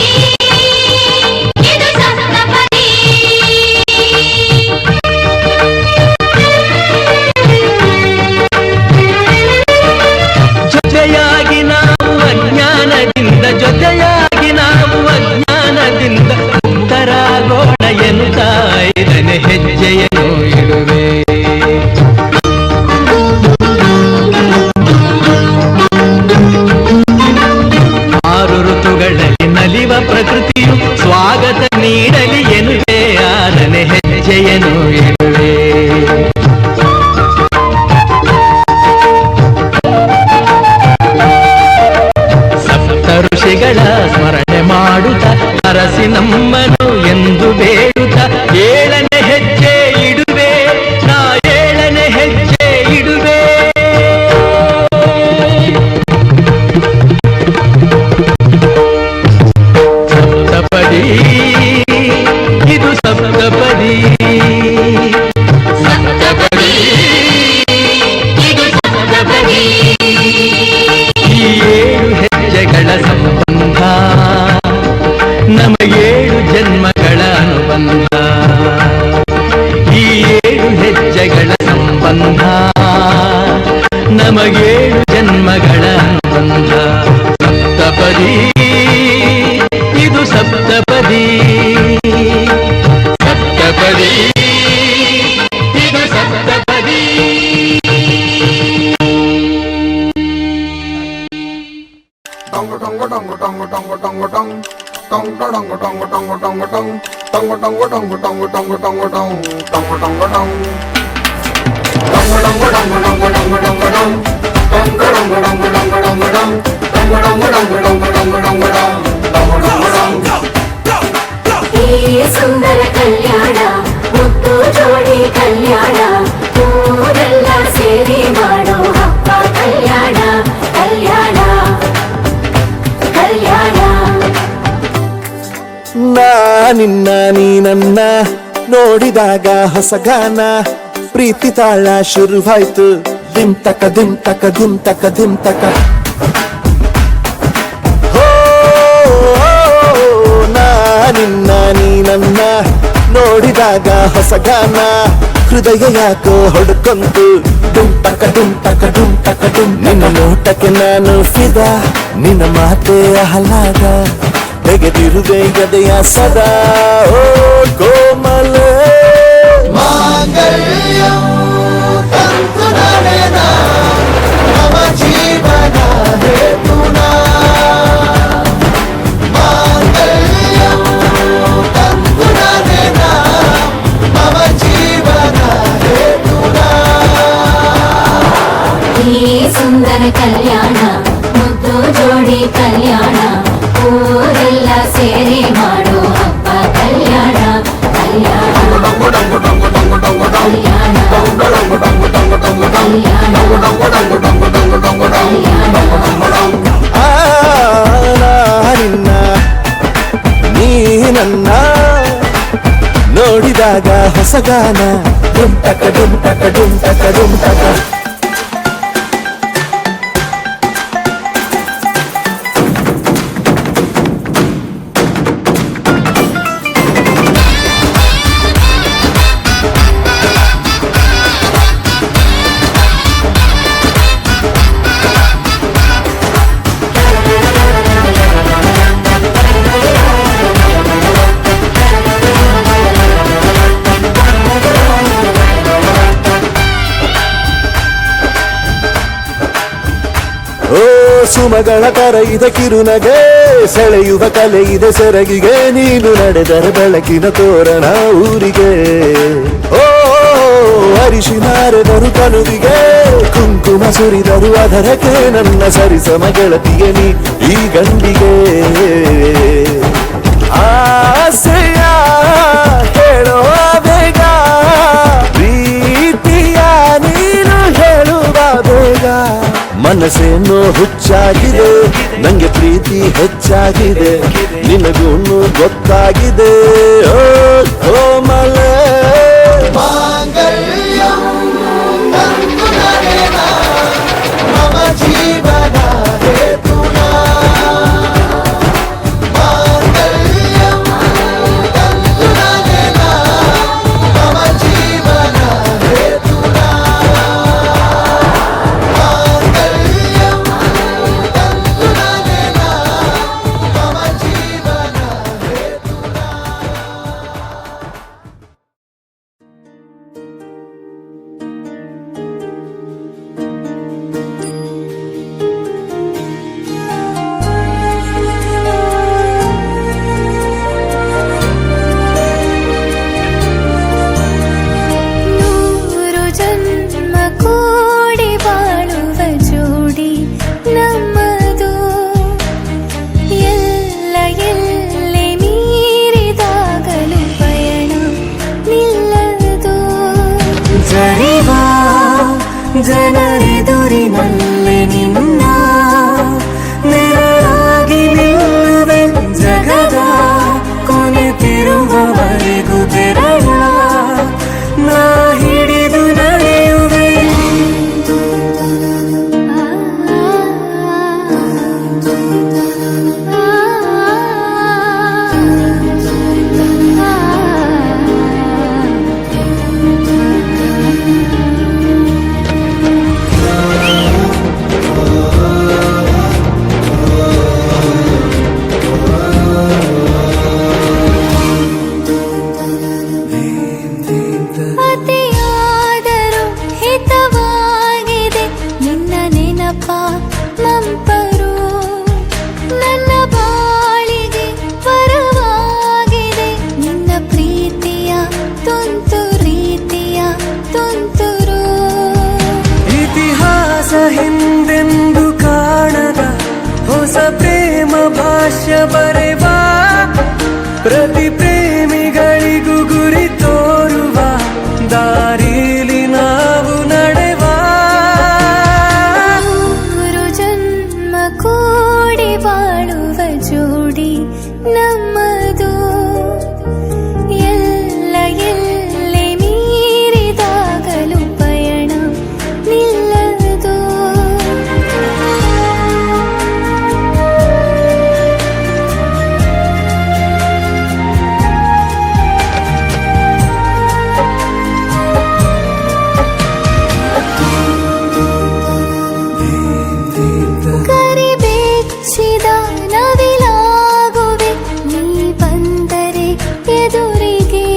ಇದು ಸಪ್ತಪದಿ ಜೊತೆಯಾಗಿ ನಾವು ಅಜ್ಞಾನದಿಂದ ಜೊತೆಯಾಗಿ ನಾವು ಅಜ್ಞಾನದಿಂದ ಮುಕ್ತರಾಗೋಣ ಎನ್ನುತ್ತ 5ನೇ ಹೆಜ್ಜೆಯನ್ನು ಇಡುವೆ ಆರು ಋತುಗಳಲ್ಲಿ ನಲಿವ ಪ್ರಕೃತಿಯು ಸ್ವಾಗತ ನೀಡಲಿ ಎನ್ನುವೆ 6ನೇ ಹೆಜ್ಜೆಯನ್ನು ಇಡುವೆ ಸಪ್ತ ಋಷಿಗಳ ಸ್ಮರಣೆ ಮಾಡುತ್ತ ಅರಸಿ ನಮ್ಮನು ಎಂದು ಬೇಡುತ್ತ 7ನೇ ಹೆಜ್ಜೆ ಇಡುವೆ ನಾ 7ನೇ ಹೆಜ್ಜೆ ಇಡುವೆ ಸಪ್ತಪದಿ ಇದು ಸಪ್ತಪದಿ ಸಪ್ತಪದಿ ಇದು ಸಪ್ತಪದಿ ಈ 7 ಹೆಜ್ಜೆಗಳ ಸಂಬಂಧ ನಮಗೇಳು ಜನ್ಮಗಳ ಅನುಬಂಧ ಈ 7 ಹೆಜ್ಜೆಗಳ ಸಂಬಂಧ ನಮಗೇಳು ಜನ್ಮಗಳ ಅನುಬಂಧ ಸಪ್ತಪದಿ ಇದು ಸಪ್ತಪದಿ ಸಪ್ತಪದಿ ಇದು ಸಪ್ತಪದಿ ಈ ಸುಂದರ ಕಲ್ಯಾಣ ಮುತ್ತು ಜೋಡಿ ಕಲ್ಯಾಣ ಊರೆಲ್ಲ ಸೇರಿ ಮಾಡೋ ಹಬ್ಬ ಕಲ್ಯಾಣ ಕಲ್ಯಾಣ ಕಲ್ಯಾಣ ನಾ ನಿನ್ನ ನೀ ನನ್ನ ನೋಡಿದಾಗ ಹೊಸಗಾನ ಪ್ರೀತಿ ತಾಳ ಶುರುವಾಯ್ತು ದಿಮ್ ತಕ ದಿಮ್ ತಕ ದಿಮ್ ತಕ ದಿಮ್ ತಕ ಹೋ ನಾ ನಿನ್ನ ನೀ ನನ್ನ ನೋಡಿದಾಗ ಹೊಸಗಾನ ಹೃದಯ ಯಾಕೋ ಹೊಡ್ಕೊಂತು ಡುಮ್ ತಕ ಡುಮ್ ತಕ ಡುಮ್ ತಕ ಡುಮ್ ನಿನ್ನ ನೋಟಕ್ಕೆ ನಾನು ಫಿದಾ ನಿನ್ನ ಮಾತೆ ಆಹ್ಲಾದ ತೆಗೆದಿರುವೆ ಎದೆಯ ಸದಾ ಓ ಕೋಮಲ ಮಾಂಗಲ್ಯಂ ತಂತು ನರೇನ ಮಮ ಜೀವನ ಹೇತುನಾ ಮಾಂಗಲ್ಯಂ ತಂತು ನರೇನ ಮಮ ಜೀವನ ಹೇತುನಾ ಹೊಸಗಾನ ಡುಮ್ ಟಕ ಡುಮ್ ಟಕ ಡುಮ್ ಟಕ ಡುಮ್ ಟಕ. ಓ ಸುಮಗಳ ತರ ಇದೆ ಕಿರುನಗೆ, ಸೆಳೆಯುವ ಕಲೆ ಇದೆ ಸೆರಗಿಗೆ, ನೀನು ನಡೆದರೆ ಬೆಳಕಿನ ತೋರಣ ಊರಿಗೆ. ಓ ಅರಿಶಿನಾರೆದರು ಕನುವಿಗೆ, ಕುಂಕುಮ ಸುರಿದರು ಅದರಕ್ಕೆ, ನನ್ನ ಸರಿಸಮ ಗೆಳತಿಗೆ ನೀ ಈ ಗಂಡಿಗೆ. ಆಸೆಯ ಹೇಳೋ ಬೇಗ, ಪ್ರೀತಿಯ ನೀನು ಹೇಳುವ ಬೇಗ. ಮನಸ್ಸೇನೋ ಹುಚ್ಚಾಗಿದೆ, ನಂಗೆ ಪ್ರೀತಿ ಹೆಚ್ಚಾಗಿದೆ, ನಿನಗೂನು ಗೊತ್ತಾಗಿದೆ. ಓ ಕೋಮಲ ಮಮ ಜೀವನ ಹೇತುನ, ಮಾಂಗಲ್ಯಂ ತಂತು ನಯನ ಮಮ ಜೀವನ ಹೇತುನ, ಮಾಂಗಲ್ಯಂ ತಂತು ನಯನ ಮಮ ಜೀವನ ಹೇತುನ. ನೂರು ಜನ್ಮ ಕೂಡಿ ಬಾಳುವ ಜೋಡಿ ನಮ್ಮದು, ಎಲ್ಲ ಎಲ್ಲಿ ಮೀರಿದಾಗಲೂ ಪಯಣ ನಿಲ್ಲದು. ಜರಿವ ಜನರೆದುರಿನಲ್ಲಿ ನಿನ್ನ ನೆರಳಾಗಿ ನಿಲ್ಲುವೆ, ಜಗದ ಕೊನೆತಿರುವವರೆಗೂ ಬೆರಳ ನಾ ಹಿಡಿದು ನಡೆಯುವೆ. ಅತಿಯಾದರೂ ಹಿತವಾಗಿದೆ ನಿನ್ನ ನೆನಪ ಮಂಪರು, ನನ್ನ ಬಾಳಿಗೆ ವರವಾಗಿದೆ ನಿನ್ನ ಪ್ರೀತಿಯ ತುಂತು ರೀತಿಯ ತುಂತುರು. ಇತಿಹಾಸ ಹಿಂದೆಂದು ಕಾಣದ ಹೊಸ ಪ್ರೇಮ ಭಾಷ್ಯ ಬರೆವಾ, ಪ್ರತಿ ಪ್ರೇಮಿಗಳಿಗೂ ಗುರಿ ತೋರುವ ದಾರಿಲಿ ನಾವು ನಡೆವಾ. ನೂರು ಜನ್ಮ ಕೂಡಿ ಬಾಳುವ ಜೋಡಿ ನಮ್ಮದು, ಎಲ್ಲ ಎಲ್ಲಿ ಮೀರಿದಾಗಲೂ ಪಯಣ ನಿಲ್ಲದು. ಕರಿಬೆಚ್ಚಿದ ನವಿಲಾಗುವೆ ನೀ ಬಂದರೆ ಎದುರಿಗೆ,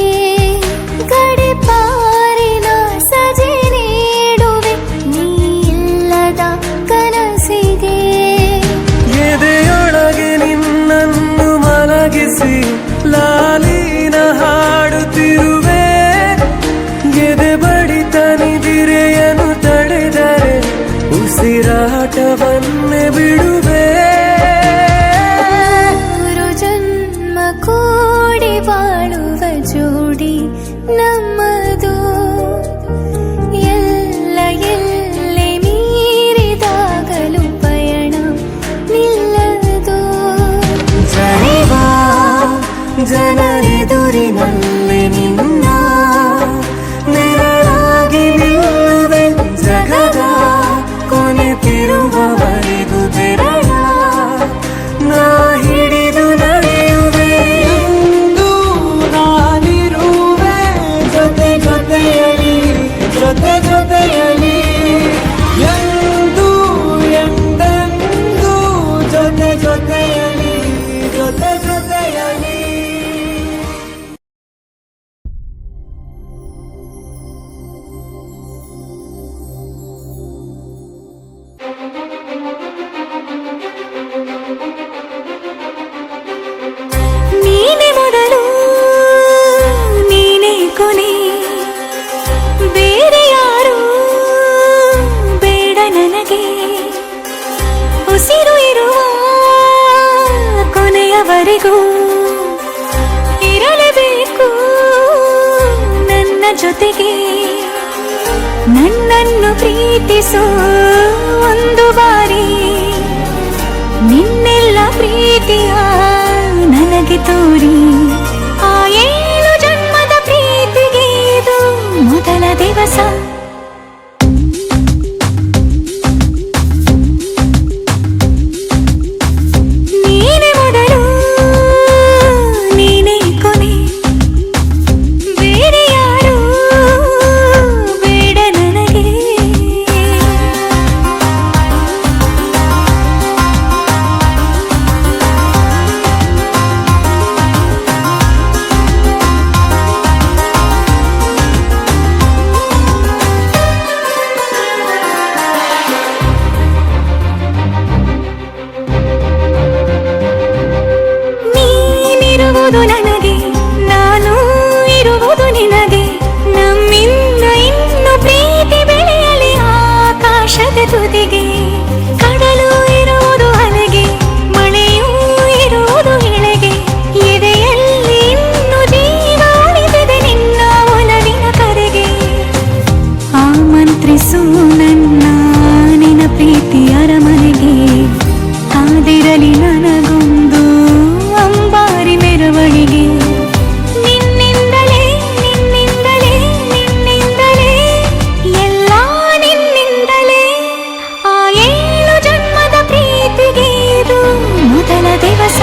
ಗಡಿಪಾರಿನ ಸಜೆ ನೀಡುವೆ ನೀ ಇಲ್ಲದ ಕನಸಿಗೆ. ಎದೆಯೊಳಗೆ ನಿನ್ನನ್ನು ಮಲಗಿಸಿ ಲಾಲಿನ ಹಾಡುತ್ತಿರುವೆ, ಎದೆ ಬಡಿತ ನಿದಿರೆಯನ್ನು ತಡೆದರೆ ಉಸಿರಾಟವನ್ನೇ ಬಿಡುವೆ. ನೂರು ಜನ್ಮ ಕೂಡಿ ಬಾಳುವ ಜೋಡಿ ನಮ್ಮದು, ಎಲ್ಲ ಎಲ್ಲಿ ಮೀರಿದಾಗಲೂ ಪಯಣ ನಿಲ್ಲದು. ಜರಿವ ಜನರೆದುರಿನಲ್ಲಿ ನಿನ್ನ ನನ್ನನ್ನು ಪ್ರೀತಿಸೋ ಒಂದು ಬಾರಿ ನಿನ್ನೆಲ್ಲ ಪ್ರೀತಿಯ ನನಗೆ ತೋರಿ ಆ 7 ಜನ್ಮದ ಪ್ರೀತಿಗೆ ಇದು ಮೊದಲ ದಿವಸ ನೀನೇ ಮೊದಲು ನೀನೇ ಕೊನೆ ಬೇರೆ ಯಾರು ಬೇಡ ನನಗೆ ನೀನಿರುವುದು ನನಗೆ ನಾನು ಇರುವುದು ನಿನಗೆ ನಮ್ಮಿಂದ ಇನ್ನು ಪ್ರೀತಿ ಬೆಳೆಯಲಿ ಆಕಾಶದ ತುದಿಗೆ ಕಡಲು ಇರುವುದು ಅಲೆಗೆ ಮಳೆಯೂ ಇರುವುದು ಎಳೆಗೆ ಎದೆಯಲ್ಲಿ ಇನ್ನು ಜೀವ ಉಳಿದಿದೆ ನಿನ್ನ ಒಲವಿನ ಕರೆಗೆ ಆಮಂತ್ರಿಸು ನನ್ನ ನಿನ್ನ ಪ್ರೀತಿ ಅರಮನೆಗೆ ಕಾದಿರಲಿ ನನಗೊಂದು ಅಂಬಾರಿ ಮೆರವಣಿಗೆ ನಿನ್ನಿಂದಲೇ ನಿನ್ನಿಂದಲೇ ನಿನ್ನಿಂದಲೇ ಎಲ್ಲ ನಿನ್ನಿಂದಲೇ ಆ 7 ಜನ್ಮದ ಪ್ರೀತಿಗೆ ಇದು ಮೊದಲ ದಿವಸ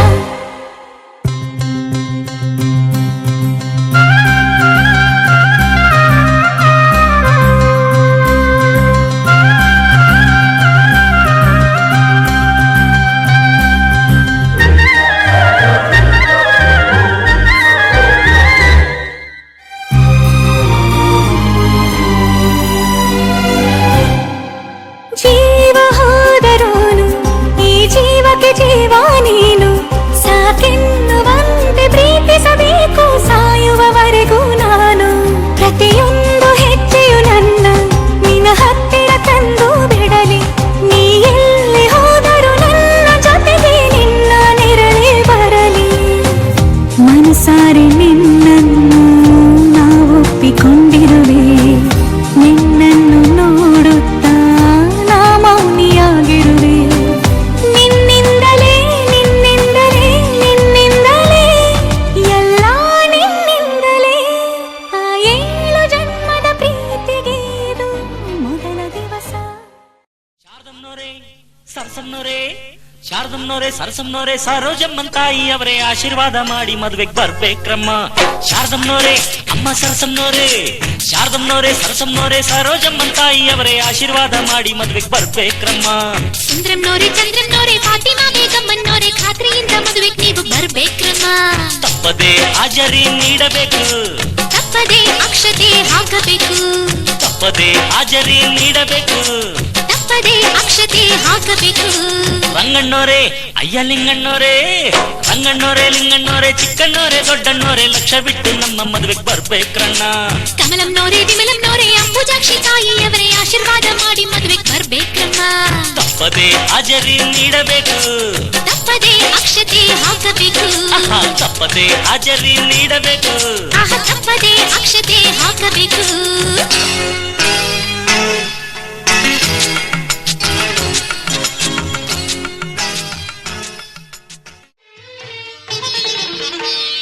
ಜೀವ ಹೋದರೋನು ಈ ಜೀವಕ್ಕೆ ಜೀವ ನೀನು ಸಾಕೆನ್ನುವಂತೆ ಪ್ರೀತಿಸಬೇಕು ಸಾಯುವವರೆಗೂ ನಾನು ಪ್ರತಿಯೊಂದು ಹೆಜ್ಜೆಯು ನನ್ನ ನಿನ್ನ ಹತ್ತಿರ ತಂದು ಬಿಡಲಿ ನೀ ಎಲ್ಲಿ ಹೋದರೂ ನನ್ನ ಜೊತೆಗೆ ನಿನ್ನ ನೆರಳೇ ಬರಲಿ ಮನಸಾರೆ ನಿನ್ನನ್ನು ನಾವು ಒಪ್ಪಿಕೊಂಡಿರುವೆ ನಿನ್ನನ್ನು ನೋಡುತ್ತಾ ನಾ ಮೌನಿಯಾಗಿರುವೆ ನಿನ್ನಿಂದಲೇ ನಿನ್ನಿಂದಲೇ ನಿನ್ನಿಂದಲೇ ಎಲ್ಲ ನಿನ್ನಿಂದಲೇ ಆ 7 ಜನ್ಮದ ಪ್ರೀತಿಗೆ ಇದು ಮೊದಲ ದಿವಸ ಶಾರದಮ್ಮನವರೇ ಸರಸಮ್ಮನವರೇ ಶಾರದಮ್ಮನವರೇ ಸರಸಮ್ಮನವರೇ ಸರೋಜಮ್ಮನ್ ತಾಯಿ ಅವರೇ ಆಶೀರ್ವಾದ ಮಾಡಿ ಮದ್ವೆಗೆ ಬರ್ಬೇಕ್ರಮ್ಮ ಶಾರದಮ್ಮನವರೇ ಅಮ್ಮ ಸರಸಮ್ಮನವರೇ ಶಾರದಮ್ಮನವರೇ ಸರಸಮ್ಮನವರೇ ಸರೋಜಮ್ಮನ್ ತಾಯಿ ಅವರೇ ಆಶೀರ್ವಾದ ಮಾಡಿ ಮದ್ವೆಗೆ ಬರ್ಬೇಕ್ರಮ್ಮ ಸುಂದ್ರಂನೋರೆ ಚಂದ್ರಂನೋರೆ ಫಾತಿಮಾ ಬೇಗಮ್ಮನೋರೆ ಖಾತ್ರಿಯಿಂದ ಮದುವೆಗೆ ನೀವು ಬರ್ಬೇಕ್ರಮ್ಮ ತಪ್ಪದೆ ಹಾಜರಿ ನೀಡಬೇಕು ತಪ್ಪದೆ ಅಕ್ಷತೆ ಹಾಕಬೇಕು ತಪ್ಪದೆ ಹಾಜರಿ ನೀಡಬೇಕು ತಪ್ಪದೆ ಅಕ್ಷತೆ ಹಾಕಬೇಕು ರಂಗಣ್ಣೋರೇ ಅಯ್ಯ ಲಿಂಗಣ್ಣೋರೇ ರಂಗಣ್ಣೋರೇ ಲಿಂಗಣ್ಣೋರೇ ಚಿಕ್ಕಣ್ಣೋರೇ ದೊಡ್ಡಣ್ಣೋರೇ ಲಕ್ಷ ಬಿಟ್ಟು ನಮ್ಮ ಮದುವೆಗೆ ಬರ್ಬೇಕ್ರಣ್ಣ ಕಮಲಂನೋರೆ ವಿಮಲಂನೋರೆ ಅಂಬುಜಾಕ್ಷಿ ತಾಯಿಯವರೇ ಆಶೀರ್ವಾದ ಮಾಡಿ ಮದುವೆಗೆ ಬರ್ಬೇಕ್ರಮ್ಮ ತಪ್ಪದೆ ಹಾಜರಿ ನೀಡಬೇಕು ತಪ್ಪದೆ ಅಕ್ಷತೆ ಹಾಕಬೇಕು ಆಹಾ ತಪ್ಪದೆ ಹಾಜರಿ ನೀಡಬೇಕು ಆಹಾ ತಪ್ಪದೆ ಅಕ್ಷತೆ ಹಾಕಬೇಕು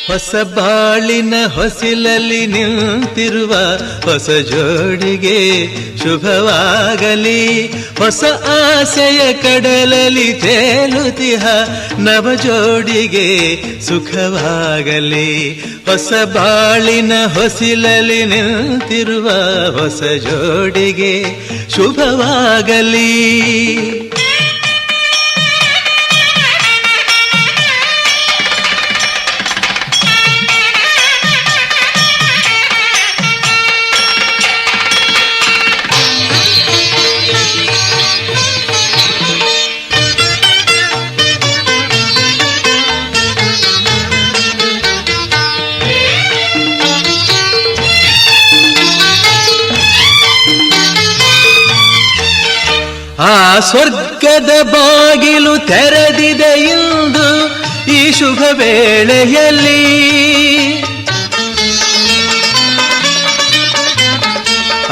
ಹೊಸ ಬಾಳಿನ ಹೊಸಿಲಲ್ಲಿ ನಿಂತಿರುವ ಹೊಸ ಜೋಡಿಗೆ ಶುಭವಾಗಲಿ ಹೊಸ ಆಸೆಯ ಕಡಲಲ್ಲಿ ತೇಲುತಿಹ ನವ ಜೋಡಿಗೆ ಸುಖವಾಗಲಿ ಹೊಸ ಬಾಳಿನ ಹೊಸಿಲಲ್ಲಿ ನಿಂತಿರುವ ಹೊಸ ಜೋಡಿಗೆ ಶುಭವಾಗಲಿ ಆ ಸ್ವರ್ಗದ ಬಾಗಿಲು ತೆರೆದಿದೆ ಇಂದು ಈ ಶುಭ ವೇಳೆಯಲ್ಲಿ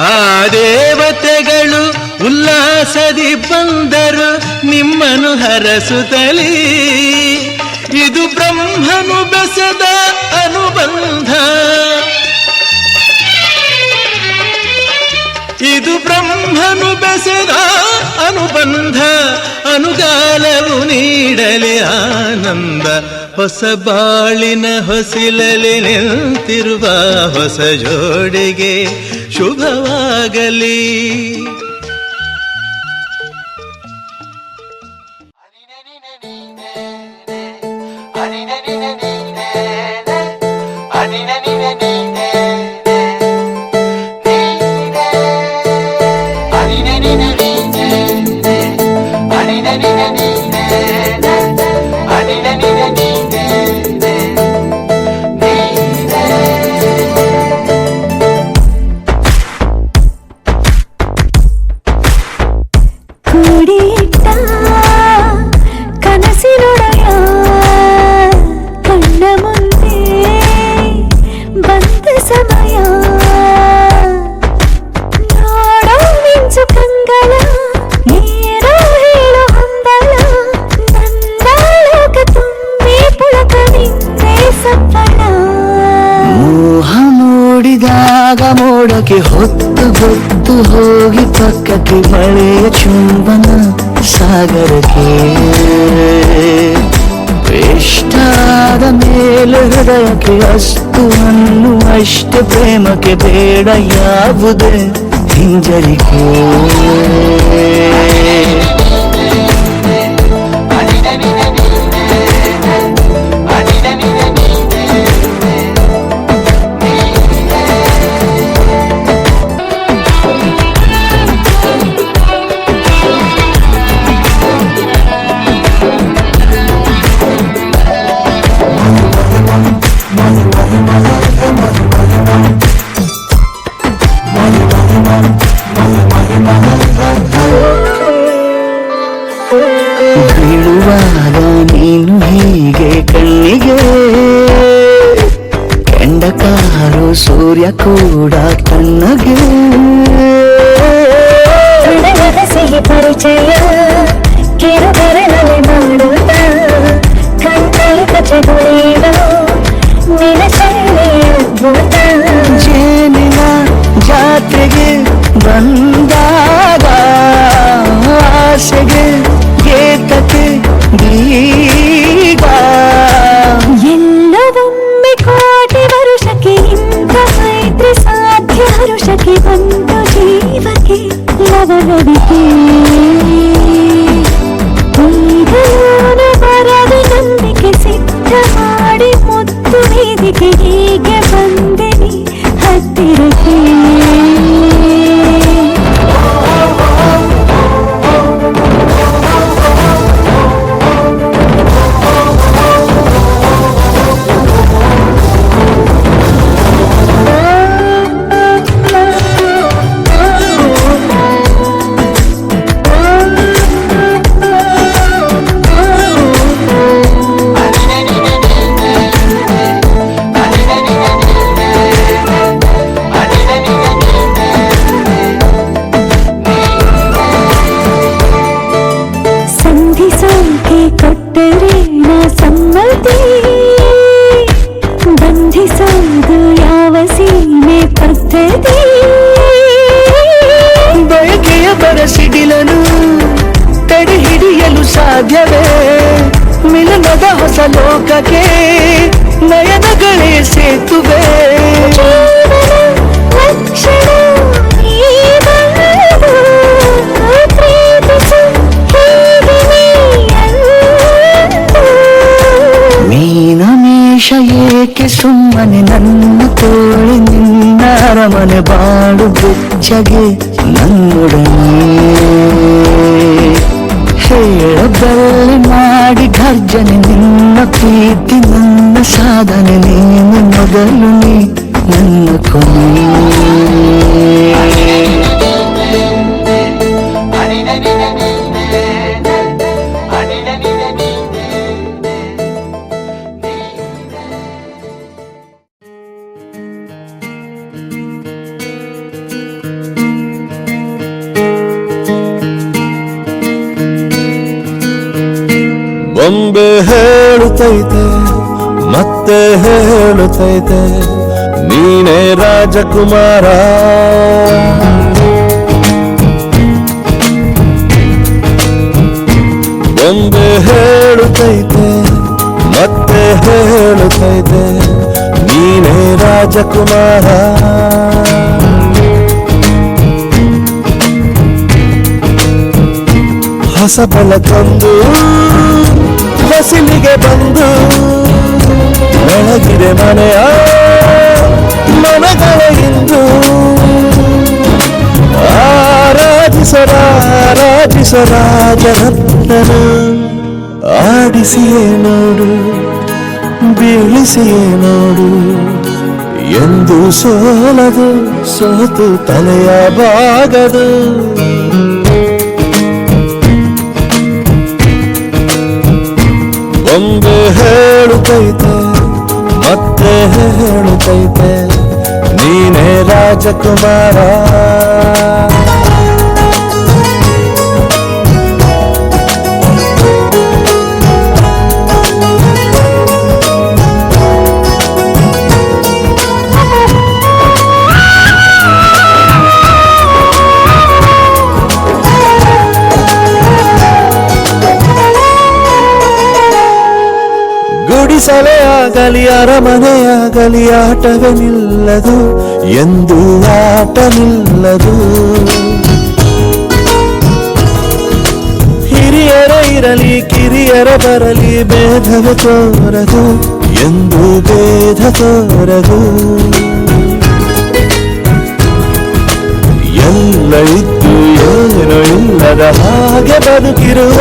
ಆ ದೇವತೆಗಳು ಉಲ್ಲಾಸದಿ ಬಂದರು ನಿಮ್ಮನು ಹರಸುತ್ತಲೀ ಇದು ಬ್ರಹ್ಮನು ಬೆಸೆದ ಅನುಬಂಧ ಇದು ಬ್ರಹ್ಮನು ಬೆಸೆದ ಅನುಬಂಧ ಅನುಗಾಲವು ನೀಡಲಿ ಆನಂದ ಹೊಸ ಬಾಳಿನ ಹೊಸಿಲಲಿ ನಿಂತಿರುವ ಹೊಸ ಜೋಡಿಗೆ ಶುಭವಾಗಲಿ. ಕೂಡಿಟ್ಟ ಕನಸಿನೊಡೆಯ ಕಣ್ಣ ಮುಂದೆ ಬಂದ ಸಮಯ ನೋಡೋ ಮಿಂಚು ಕಂಗಳ ಏನೋ ಹೇಳೋ ಹಂಬಲ ನನ್ನ ಲೋಕ ತುಂಬಿ ಪುಳಕ ನಿಂದೆ ಸಪ್ಪಳ ಮೋಹ ಮೂಡಿದಾಗ ಮೋಡಕ್ಕೆ ಹೊತ್ತು ಗೊತ್ತು ಹೋಗಿ ಪಕ್ಕಕ್ಕೆ ಮಳೆಯ ಚುಂಬನ ಸಾಗರಕ್ಕೆ ಇಷ್ಟಾದ ಮೇಲೆ ಹೃದಯಕ್ಕೆ ಅಷ್ಟು ಅನ್ನು ಅಷ್ಟೇ ಪ್ರೇಮಕ್ಕೆ ಬೇಡ ಯಾವುದೇ ಹಿಂಜರಿಕೆ. ಬೀಳುವಾಗ ನೀನು ಹೀಗೆ ಕಣ್ಣಿಗೆ ಕೆಂಡಕಾರು ಸೂರ್ಯ ಕೂಡ ಕಣ್ಣಗೆ ಹೃದಯದ ಸಿಹಿ ಪರಿಚಯ ಕಿರುಬೆರಳಲ್ಲಿ ಮಾಡುತ್ತ ಕಣ್ಣಲ್ಲಿ ಕಚ್ಚಗುಳಿದ ನಿನ ಶೈಲಿಯ ಅದ್ಭುತ ಜೇನಿನ ಜಾತ್ರೆಗೆ ಬಂದಾಗ ಆಸೆಗೆ ಏತಕ್ಕೆ ಬೀಗ ಎಲ್ಲವೊಮ್ಮೆ ಕೋಟಿ ವರುಷಕ್ಕೆ ಇಂಥ ಮೈತ್ರಿ ಸಾಧ್ಯ ಹರುಷಕ್ಕೆ ಬಂದು ಜೀವಕ್ಕೆ ಲವಲವಿಕೆ ಈಗಲೂ ಬರದ ನಂಬಿಕೆ ಸಿದ್ಧ ಮಾಡಿ ಮುತ್ತು ವೇದಿಕೆ ಹೀಗೆ ಬಂದೆ ನೀ ಹತ್ತಿರಕ್ಕೆ ಕೊಟ್ಟರೆ ನಾ ಸಮ್ಮತಿ ಬಂಧಿಸೋದು ಯಾವ ಸೀಮೆ ಪದ್ಧತಿ ಬಯಕೆಯ ಬರಸಿಡಿಲನು ತಡೆ ಹಿಡಿಯಲು ಸಾಧ್ಯವೇ ಮಿಲನದ ಹೊಸ ಲೋಕಕ್ಕೆ ನಯನಗಳೇ ಸೇತುವೆ ಲಕ್ಷಣ ಮೀನಮೇಷ ಏಕೆ ಸುಮ್ಮನೆ ನನ್ನ ತೋಳಿ ನಿನ್ನ ಅರಮನೆ ಬಾಡು ಬೆಚ್ಚಗೆ ನನ್ನೊಡನೆ ಹೇಳಬಲ್ಲೆ ಮಾಡಿ ಘರ್ಜನೆ ನಿನ್ನ ಪ್ರೀತಿ ನನ್ನ ಸಾಧನೆ ನೀನು ಮೊದಲು ನೀ ನನ್ನ ಕೊನೆ ಬೊಂಬೆ ಹೇಳುತ್ತೈತೆ ಮತ್ತೆ ಹೇಳುತ್ತೈತೆ ನೀನೇ ರಾಜಕುಮಾರ. ಬೊಂಬೆ ಹೇಳುತ್ತೈತೆ ಮತ್ತೆ ಹೇಳುತ್ತೈತೆ ನೀನೇ ರಾಜಕುಮಾರ. ಹೊಸ ಬೆಳಕೊಂದು ಹೊಸಿಲಿಗೆ ಬಂದು ಬೆಳಗಿದೆ ಮನೆಯ ಮನಗಳ ಇಂದು. ರಾಜರತ್ನನ ಆಡಿಸಿಯೇ ನೋಡು ಬೀಳಿಸಿಯೇ ನೋಡು ಎಂದು ಸೋಲದು ಸೋತು ತಲೆಯ ಬಾಗದು. ಬೊಂಬೆ ಹೇಳುತ್ತೈತೆ ಮತ್ತೆ ಹೇಳುತ್ತೈತೆ ನೀನೇ ರಾಜಕುಮಾರ. ಗುಡಿಸಲೇ ಆಗಲಿ ಅರಮನೆಯಾಗಲಿ ಆಟವೇ ನಿಲ್ಲದು ಎಂದು ಆಟ ನಿಲ್ಲದು. ಹಿರಿಯರ ಇರಲಿ ಕಿರಿಯರ ಬರಲಿ ಭೇದವೇ ತೋರದು ಎಂದು ಭೇದ ತೋರದು. ಎಲ್ಲ ಇದ್ದು ಏನೋ ಇಲ್ಲದ ಹಾಗೆ ಬದುಕಿರುವ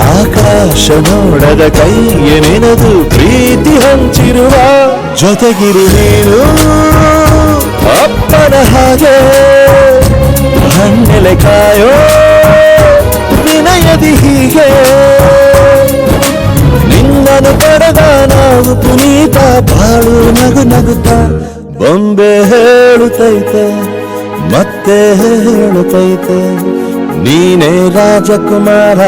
ಆಕಾಶ ನೋಡದ ಕೈಯೇ ನೆನೆದು ಪ್ರೀತಿ ಹಂಚಿರುವ ಜೊತೆಗಿರು ನೀನು ಅಪ್ಪನ ಹಾಗೆ ಹಣ್ಣೆಲೆ ಕಾಯೋ ವಿನಯದಿ ಹೀಗೆ ನಿನ್ನನು ಪಡೆದ ನಾವು ಪುನೀತ ಬಾಳು ನಗು ನಗುತ್ತ. ಬೊಂಬೆ ಹೇಳುತ್ತೈತೆ ಮತ್ತೆ ಹೇಳುತ್ತೈತೆ ನೀನೇ ರಾಜಕುಮಾರ.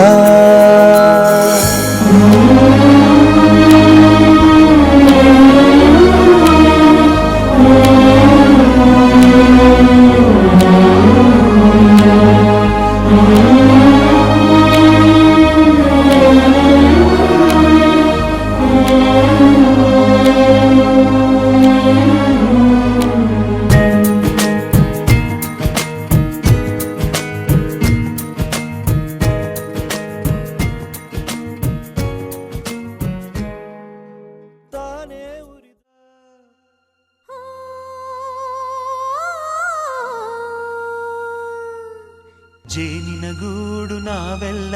ಜೇನಿನ ಗೂಡು ನಾವೆಲ್ಲ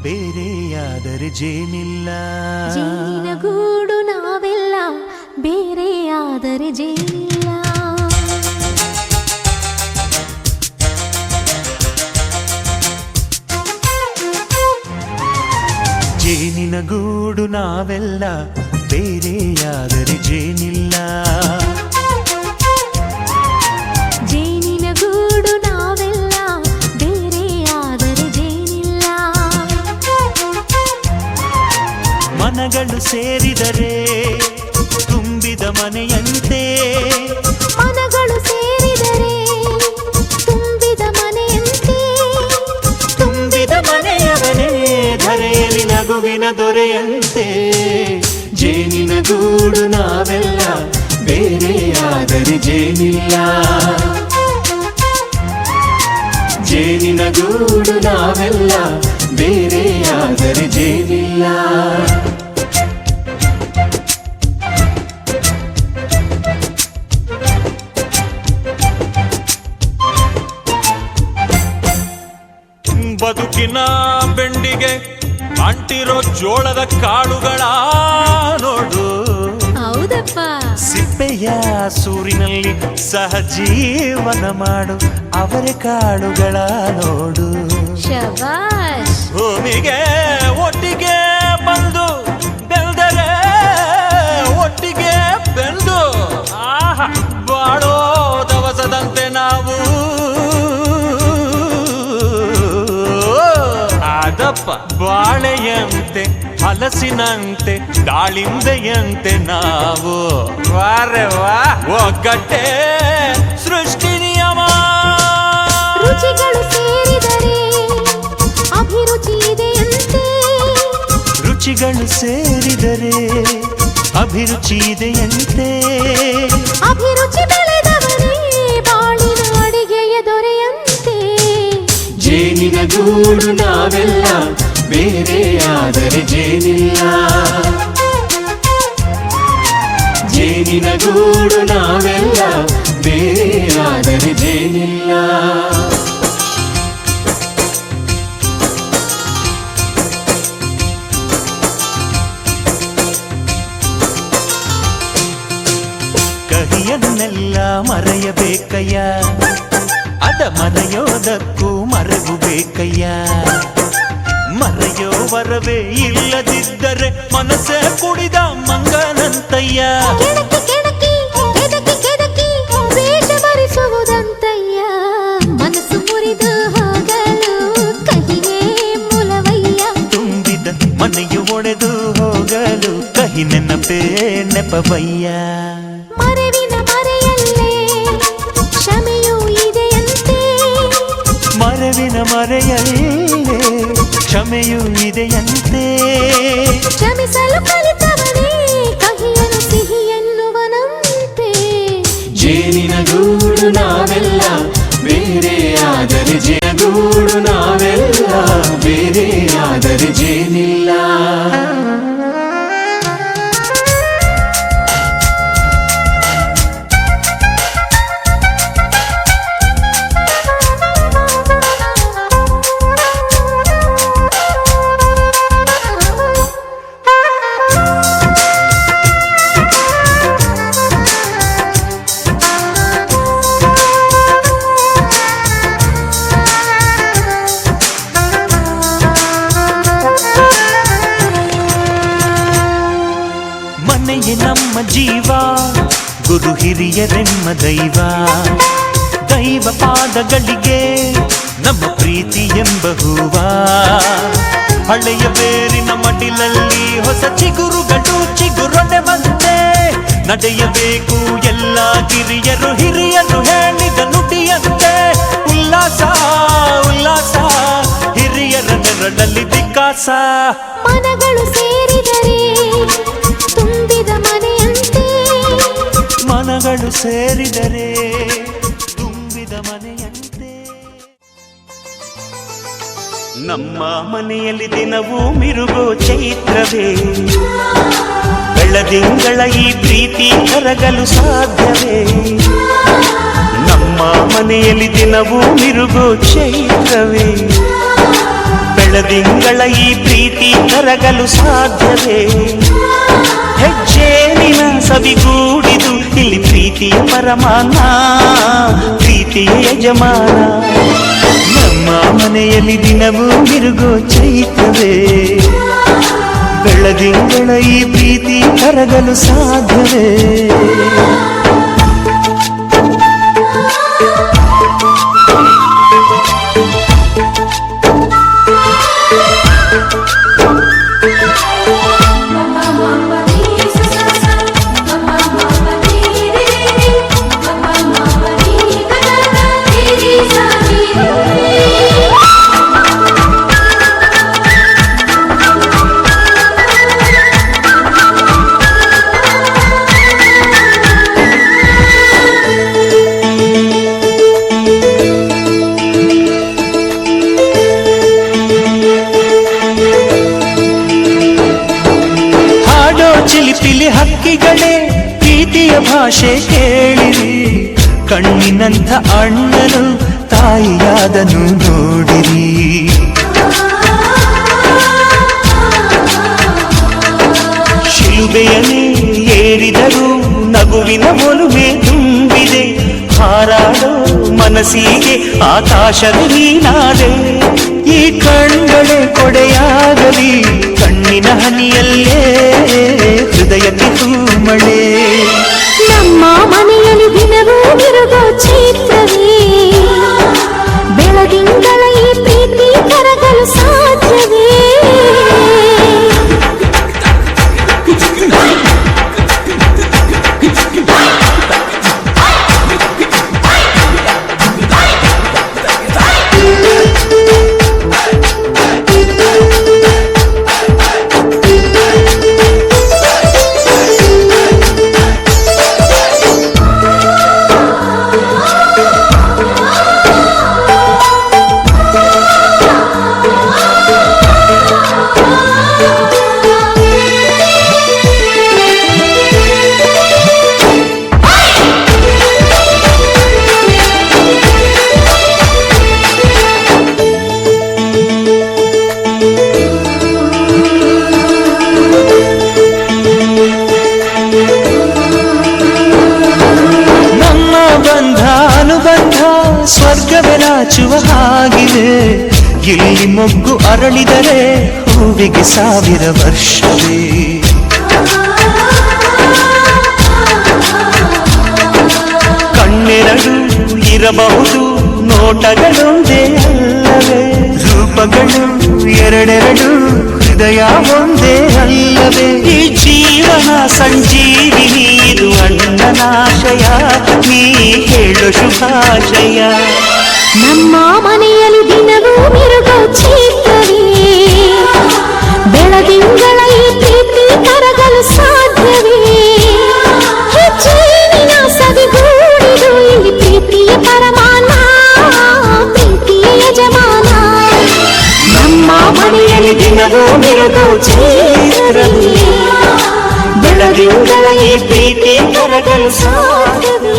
ಬೇರೆಯಾದರೆ ಜೇನಿಲ್ಲ. ಜೇನಿನ ಗೂಡು ನಾವೆಲ್ಲ ಬೇರೆಯಾದರೆ ಜೇನಿಲ್ಲ. ಜೇನಿನ ಗೂಡು ನಾವೆಲ್ಲ ಬೇರೆಯಾದರೆ ಜೇನಿಲ್ಲ. ಜೇನಿನ ಗೂಡು ನಾವೆಲ್ಲ ಬೇರೆಯಾದರೆ ಜೇನಿಲ್ಲ. ಮನಗಳು ಸೇರಿದರೆ ತುಂಬಿದ ಮನೆಯಂತೆ. ಮನಗಳು ಸೇರಿದರೆ ತುಂಬಿದ ಮನೆಯಂತೆ. ತುಂಬಿದ ಮನೆಯವನೇ ಧರೆಯಲ್ಲಿ ನಗುವಿನ ದೊರೆಯಂತೆ. ಜೇನಿನ ಗೂಡು ನಾವೆಲ್ಲ ಬೇರೆಯಾದರೆ ಜೇನಿಲ್ಲ. ಜೇನಿನ ಗೂಡು ನಾವೆಲ್ಲ ಬೇರೆಯಾದರೆ ಜೇನಿಲ್ಲ. ಬದುಕಿನ ಬೆಂಡಿಗೆ ಅಂಟಿರೋ ಜೋಳದ ಕಾಳುಗಳ ನೋಡು. ಹೌದಪ್ಪ. ಸಿಪ್ಪೆಯ ಸೂರಿನಲ್ಲಿ ಸಹಜೀವನ ಮಾಡು ಅವರೆ ಕಾಳುಗಳ ನೋಡು. ಶಬಾಷ್. ಭೂಮಿಗೆ ಒಟ್ಟಿಗೆ ಬಂದು ಬೆಳೆದರೆ ಒಟ್ಟಿಗೆ ಬೆಂದು ಬಾಳೋ ದವಸದಂತೆ ನಾವು. ಅದಪ್ಪ ಬಾಳೆಯಂತೆ ಹಲಸಿನಂತೆ ದಾಳಿಂಬೆಯಂತೆ ನಾವು ವಾರೆ ವಾ ಒಗ್ಗಟ್ಟೆ ಸೃಷ್ಟಿ ನಿಯಮ. ರುಚಿಗಳು ಸೇರಿದರೆ ಅಭಿರುಚಿ ಇದೆಯಂತೆ. ರುಚಿಗಳು ಸೇರಿದರೆ ಅಭಿರುಚಿ ಇದೆಯಂತೆ. ಅಭಿರುಚಿ ಬೆಳೆದವರೇ ಬಾಳಿನ ಅಡಿಗೆಯ ದೊರೆಯಂತೆ. ಜೇನಿನ ಗೂಡು ನಾವೆಲ್ಲ ಬೇರೆಯಾದರೆ ಜೇನಿಲ್ಲ. ಜೇನಿನ ಗೂಡು ನಾವೆಲ್ಲ ಬೇರೆಯಾದರೆ ಜೇನಿಲ್ಲ. ಕಹಿಯನ್ನೆಲ್ಲ ಮರೆಯಬೇಕಯ್ಯ, ಅದ ಮರೆಯೋದಕ್ಕೂ ಮರೆವು ಬೇಕಯ್ಯ. ಮರೆಯೋ ವರವೇ ಇಲ್ಲದಿದ್ದರೆ ಮನಸ್ಸೇ ಕುಡಿದ ಮಂಗನಂತಯ್ಯ. ಕೆಣಕಿ ಕೆಣಕಿ ಕೆದಕಿ ಕೆದಕಿ ವೇಷ ಭರಿಸುವುದಂತಯ್ಯ. ಮನಸ್ಸು ಮುರಿದು ಹೋಗಲು ಕಹಿಯೇ ಮೂಲವಯ್ಯ. ತುಂಬಿದ ಮನೆಯು ಒಡೆದು ಹೋಗಲು ಕಹಿ ನೆನಪೇ ನೆಪವಯ್ಯ. ಮರೆವಿನ ಮರೆಯಲ್ಲೇ ಕ್ಷಮೆಯೂ ಇದೆಯಂತೆ. ಮರೆವಿನ ಮರೆಯಲ್ಲೇ ಕ್ಷಮೆಯೂ ಇದೆಯಂತೆ. ಕ್ಷಮಿಸಲು ಕಲಿತವನೇ ಕಹಿಯನು ಸಿಹಿ ಎನ್ನುವನಂತೆ. ಜೇನಿನ ಗೂಡು ನಾವೆಲ್ಲ ಬೇರೆಯಾದರೆ ಜೇನುಗೂಡು ನಾವೆಲ್ಲ ಬೇರೆಯಾದರೆ ಜೇನಿಲ್ಲ. ಮನೆಯೇ ನಮ್ಮ ಜೀವ, ಗುರು ಹಿರಿಯರೆಮ್ಮ ದೈವ. ದೈವ ಪಾದಗಳಿಗೆ ನಮ್ಮ ಪ್ರೀತಿ ಎಂಬ ಹೂವ. ಹಳೆಯ ಬೇರಿನ ಮಡಿಲಲ್ಲಿ ಹೊಸ ಚಿಗುರುಗಳು ಚಿಗುರೊಡೆವಂತೆ ನಡೆಯಬೇಕು ಎಲ್ಲ ಕಿರಿಯರು ಹಿರಿಯರು ಹೇಳಿದ ನುಡಿಯಂತೆ. ಉಲ್ಲಾಸ ಉಲ್ಲಾಸ ಹಿರಿಯರ ನೆರಳಲ್ಲಿ ವಿಕಾಸ. ಮನಗಳು ಸೇರಿದರೆ ತುಂಬಿದ ಮನೆಯಂತೆ. ಮನಗಳು ಸೇರಿದರೆ ತುಂಬಿದ ಮನೆಯಂತೆ. ನಮ್ಮ ಮನೆಯಲ್ಲಿ ದಿನವೂ ಮಿರುಗೋ ಚೈತ್ರವೇ. ಬೆಳದಿಂಗಳ ಈ ಪ್ರೀತಿ ಕರಗಲು ಸಾಧ್ಯವೇ. ನಮ್ಮ ಮನೆಯಲ್ಲಿ ದಿನವೂ ಮಿರುಗೋ ಚೈತ್ರವೇ. ಬೆಳದಿಂಗಳ ಈ ಪ್ರೀತಿ ಕರಗಲು ಸಾಧ್ಯವೇ. ಹೆಜ್ಜೇನಿನ ಸವಿಗೂಡಿದು ಇಲ್ಲಿ ಪ್ರೀತಿಯ ಪರಮಾನ, ಪ್ರೀತಿಯ ಯಜಮಾನ. ನಮ್ಮ ಮನೆಯಲ್ಲಿ ದಿನವೂ ಮಿರುಗೋ ಚೈತ್ರವೇ. ಬೆಳದಿಂಗಳ ಈ ಪ್ರೀತಿ ಕರಗಲು ಸಾಧ್ಯವೇ. ಚಿಲಿಪಿಲಿ ಹಕ್ಕಿಗಳೇ ಪ್ರೀತಿಯ ಭಾಷೆ ಕೇಳಿರಿ. ಕಣ್ಣಿನಂಥ ಅಣ್ಣನು ತಾಯಿಯಾದನು ನೋಡಿರಿ. ಶಿಲುಬೆಯನೇ ಏರಿದರು ನಗುವಿನ ಒಲುಮೆ ತುಂಬಿದೆ. ಹಾರಾಡೋ ಮನಸ್ಸಿಗೆ ಆಕಾಶವೇ ನೀನಾದೆ. ಈ ಕಣ್ಗಳೇ ಕೊಡೆಯಾಗಲಿ ಕಣ್ಣಿನ ಹನಿಯಲ್ಲೇ ಹೃದಯಕ್ಕೆ ತೂಮಳೆ. ನಮ್ಮ ಮನೆಯಲ್ಲಿ ದಿನವೂ ಮಿರುಗೋ ಚೈತ್ರವೇ. ಬೆಳದಿಂಗಳ ಈ ಪ್ರೀತಿ ಕರಗಲು ಸಾಧ್ಯವೇ. ಮೆಚ್ಚುವ ಹಾಗಿದೆ. ಇಲ್ಲಿ ಮೊಗ್ಗು ಅರಳಿದರೆ ಹೂವಿಗೆ 1000 ವರ್ಷವೇ. ಕಣ್ಣೆರಡು ಇರಬಹುದು, ನೋಟಗಳೊಂದೇ ಅಲ್ಲವೇ. ರೂಪಗಳು ಎರಡೆರಡು, ಹೃದಯ ಒಂದೇ ಅಲ್ಲವೇ. ಈ ಜೀವನ ಸಂಜೀವಿನಿ, ಇದು ಅಣ್ಣನಾಶಯ, ನೀ ಹೇಳು ಶುಭಾಶಯ. ನಮ್ಮ ಮನೆಯಲ್ಲಿ ದಿನವೂ ಮಿರುಗೋ ಚೇತನೆ, ಬೆಳದಿಂಗಳ ಈ ಪ್ರೀತಿ ಕರಗಲು ಸಾಧ್ಯವೇ. ಹೆಚ್ಚಿನ ಸವಿಗೂಡಿದು ಇಲ್ಲಿ ಪ್ರೀತಿಯ ಪರಮಾನ, ಪ್ರೀತಿಯ ಯಜಮಾನ. ನಮ್ಮ ಮನೆಯಲ್ಲಿ ದಿನವೂ ಮಿರುಗೋ ಚೈತ್ರವೇ, ಬೆಳದಿಂಗಳ ಈ ಪ್ರೀತಿ ಕರಗಲು ಸಾಧ್ಯವೇ.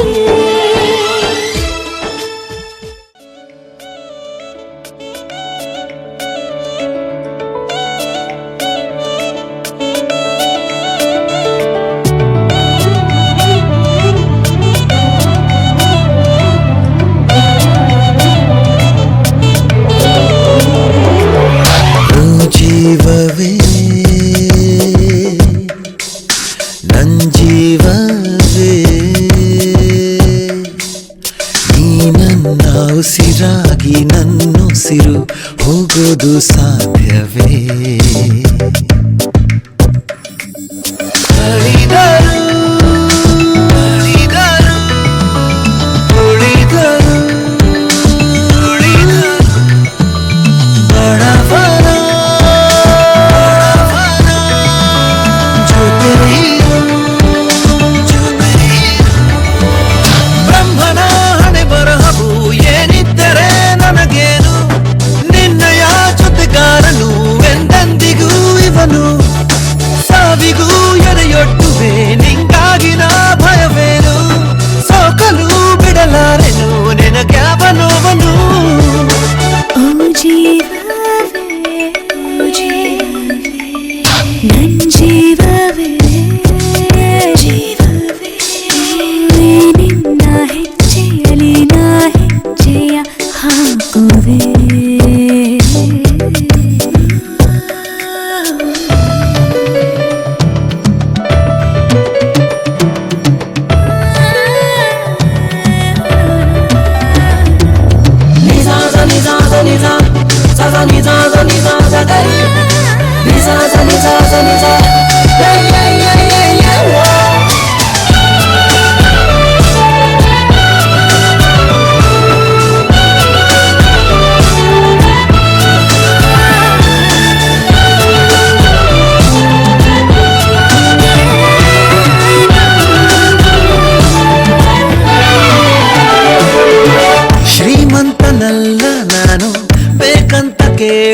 ಜೀವವೇ ನನ್ ಜೀವವೇ, ನೀ ನನ್ನ ಉಸಿರಾಗಿ ನನ್ನುಸಿರು ಹೋಗೋದು ಸಾಧ್ಯವೇ. ಅಳಿದರು ಅಳಿದರು ಉಳಿದರು ಉಳಿದರು ಬಡವರ ಬ್ರಹ್ಮನ ಹಣೆ ಬರಹವು ಏನಿದ್ದರೆ ನನಗೇನು, ನಿನ್ನಯ ಜೊತೆಗಾರನು ಎಂದೆಂದಿಗೂ ಇವನು. ಸಾವಿಗೂ ಎದೆಯೊಟ್ಟುವೆ ನಿಂಗಾಗಿ ನಾ ಭಯವೇನು, ಸೋಕಲು ಬಿಡಲಾರೆನು ನಿನಗ್ಯಾವ ನೋವನು. ಓ ಜೀವವೇ, ಓ ಜೀವವೇ, ನನ್ ಜೀವವೇ, ಜೀವವೇ. ನಿನ್ನ ಹೆಜ್ಜೆಯಲ್ಲಿ ನಾ ಹೆಜ್ಜೆಯ ಹಾಕುವೆ. ಶ್ರೀಮಂತನಲ್ಲ ನಾನು ಬೇಕಂತ ಕೇಳ